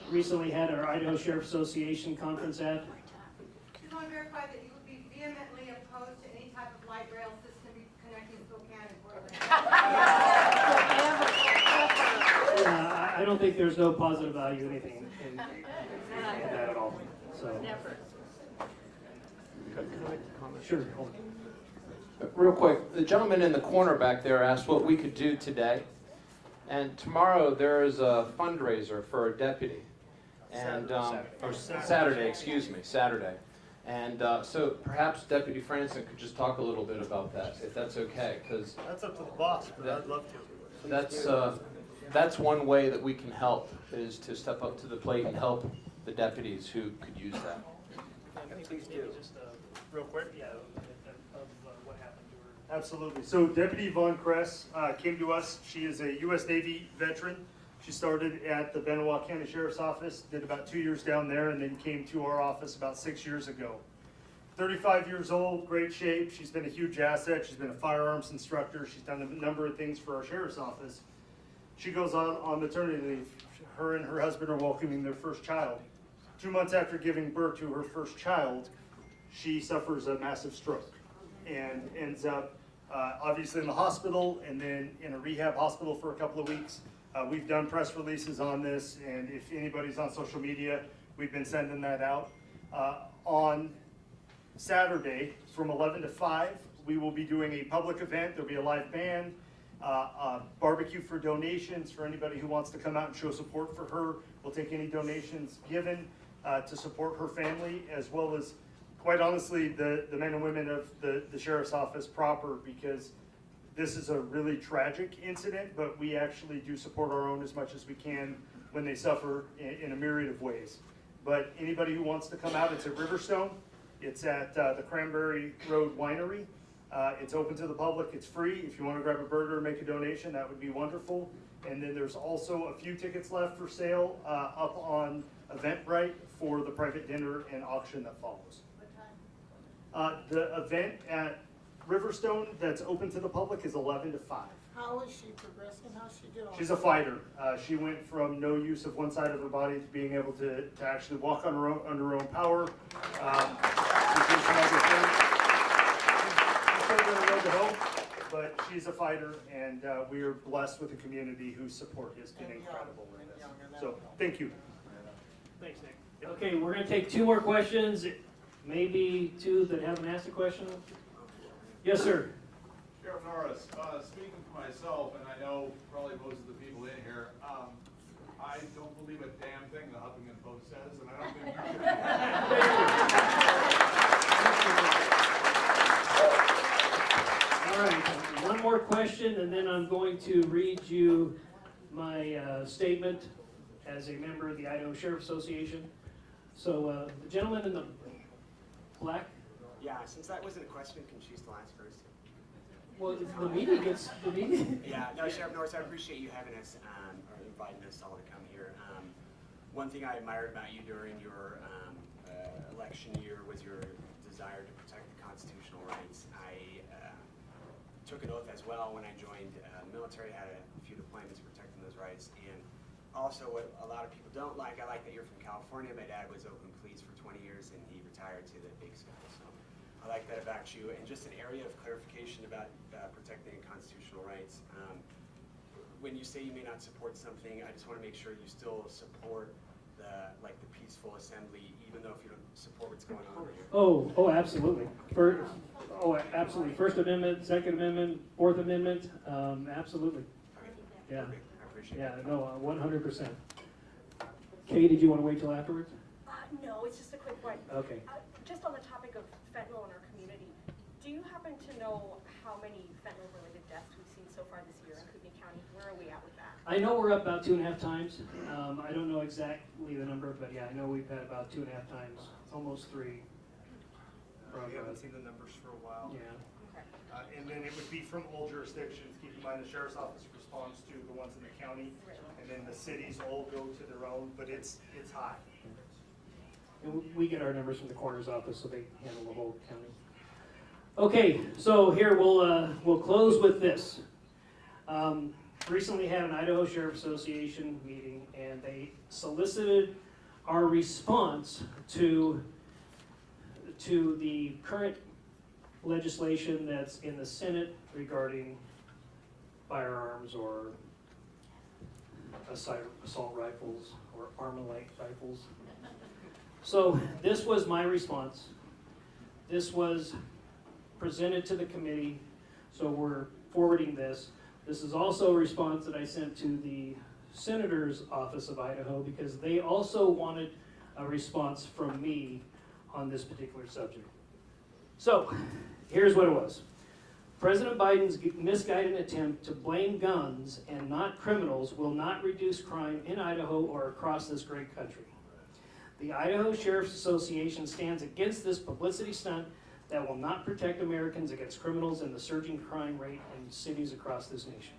recently had our Idaho Sheriff Association conference at. Do you want to verify that you would be vehemently opposed to any type of light rail system connecting Spokane and Portland? I don't think there's no positive value in anything in that at all. So. Never. Sure. Real quick, the gentleman in the corner back there asked what we could do today. And tomorrow there is a fundraiser for a deputy. And, or Saturday, excuse me, Saturday. And so perhaps Deputy Franson could just talk a little bit about that, if that's okay, because That's up to the boss, but I'd love to. that's one way that we can help, is to step up to the plate and help the deputies who could use that. Please do. Just real quick. Yeah. What happened to her. Absolutely. So Deputy Yvonne Kress came to us. She is a U.S. Navy veteran. She started at the Kootenai County Sheriff's Office, did about 2 years down there, and then came to our office about 6 years ago. 35 years old, great shape. She's been a huge asset. She's been a firearms instructor. She's done a number of things for our Sheriff's Office. She goes on maternity leave. Her and her husband are welcoming their first child. 2 months after giving birth to her first child, she suffers a massive stroke and ends up obviously in the hospital and then in a rehab hospital for a couple of weeks. We've done press releases on this, and if anybody's on social media, we've been sending that out. On Saturday from 11 to 5, we will be doing a public event. There'll be a live band, a barbecue for donations for anybody who wants to come out and show support for her. We'll take any donations given to support her family, as well as, quite honestly, the men and women of the Sheriff's Office proper, because this is a really tragic incident, but we actually do support our own as much as we can when they suffer in a myriad of ways. But anybody who wants to come out, it's at Riverstone. It's at the Cranberry Road Winery. It's open to the public. It's free. If you want to grab a burger and make a donation, that would be wonderful. And then there's also a few tickets left for sale up on Eventbrite for the private dinner and auction that follows. What time? The event at Riverstone that's open to the public is 11 to 5. How is she progressing? How's she doing? She's a fighter. She went from no use of one side of her body to being able to actually walk on her own, under her own power. She's doing some other things. She's still on the road to hope, but she's a fighter, and we are blessed with a community whose support has been incredible in this. So, thank you. Thanks, Nick. Okay, we're going to take 2 more questions, maybe 2 that haven't asked a question. Yes, sir. Sheriff Norris, speaking for myself, and I know probably most of the people in here, I don't believe a damn thing the Huffington Post says, and I don't think you should. All right, one more question, and then I'm going to read you my statement as a member of the Idaho Sheriff Association. So the gentleman in the black. Yeah, since that wasn't a question, can she still ask first? Well, the media gets the media. Yeah, no, Sheriff Norris, I appreciate you having us or inviting us all to come here. One thing I admired about you during your election year was your desire to protect the constitutional rights. I took an oath as well when I joined the military. Had a few deployments protecting those rights, and also what a lot of people don't like. I like that you're from California. My dad was Oakland Police for 20 years, and he retired to the Big Sky. So I like that about you. And just an area of clarification about protecting constitutional rights. When you say you may not support something, I just want to make sure you still support the peaceful assembly, even though if you don't support what's going on here. Oh, absolutely. Absolutely. First Amendment, Second Amendment, Fourth Amendment, absolutely. Yeah. I appreciate Yeah, no, 100%. Kay, did you want to wait till afterwards? No, it's just a quick one. Okay. Just on the topic of fentanyl in our community, do you happen to know how many fentanyl-related deaths we've seen so far this year in Kootenai County? Where are we at with that? I know we're up about 2.5 times. I don't know exactly the number, but yeah, I know we've had about 2.5 times, almost 3. We haven't seen the numbers for a while. Yeah. And then it would be from all jurisdictions. Keep in mind the sheriff's office responds to the ones in the county, and then the cities all go to their own, but it's high. And we get our numbers from the coroner's office, so they handle the whole county. Okay, so here we'll close with this. Recently had an Idaho Sheriff Association meeting, and they solicited our response to the current legislation that's in the Senate regarding firearms or assault rifles or Armalite rifles. So this was my response. This was presented to the committee, so we're forwarding this. This is also a response that I sent to the Senator's Office of Idaho because they also wanted a response from me on this particular subject. So, here's what it was. President Biden's misguided attempt to blame guns and not criminals will not reduce crime in Idaho or across this great country. The Idaho Sheriff's Association stands against this publicity stunt that will not protect Americans against criminals and the surging crime rate in cities across this nation.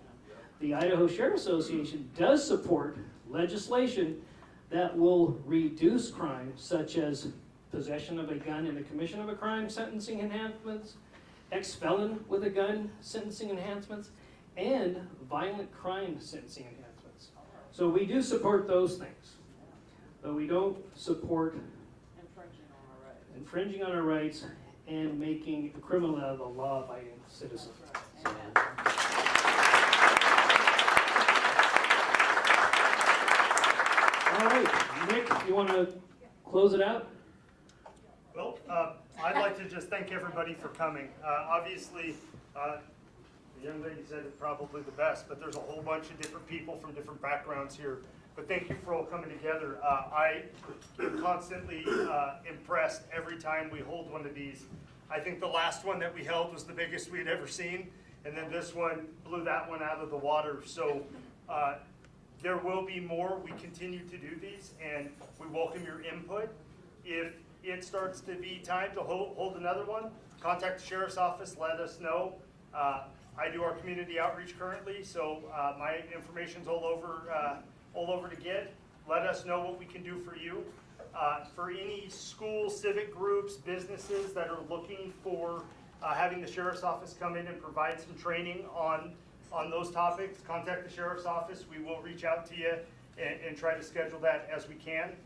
The Idaho Sheriff's Association does support legislation that will reduce crime, such as possession of a gun in the commission of a crime, sentencing enhancements, ex-felon with a gun, sentencing enhancements, and violent crime sentencing enhancements. So we do support those things, but we don't support infringing on our rights and making a criminal out of a law-abiding citizen. So, all right, Nick, you want to close it out? Well, I'd like to just thank everybody for coming. Obviously, the young lady said it probably the best, but there's a whole bunch of different people from different backgrounds here. But thank you for all coming together. I am constantly impressed every time we hold one of these. I think the last one that we held was the biggest we had ever seen, and then this one blew that one out of the water. So there will be more. We continue to do these, and we welcome your input. If it starts to be time to hold another one, contact the sheriff's office, let us know. I do our community outreach currently, so my information's all over to get. Let us know what we can do for you. For any school, civic groups, businesses that are looking for having the sheriff's office come in and provide some training on those topics, contact the sheriff's office. We will reach out to you and try to schedule that as we can.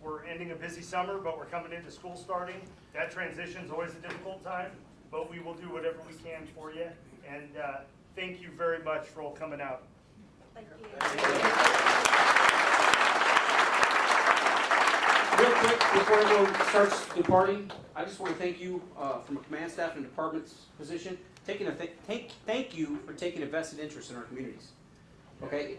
We're ending a busy summer, but we're coming into school starting. That transition is always a difficult time, but we will do whatever we can for you. And thank you very much for all coming out. Thank you. Real quick, before everyone starts the party, I just want to thank you from a command staff and department's position, thank you for taking a vested interest in our communities. Okay?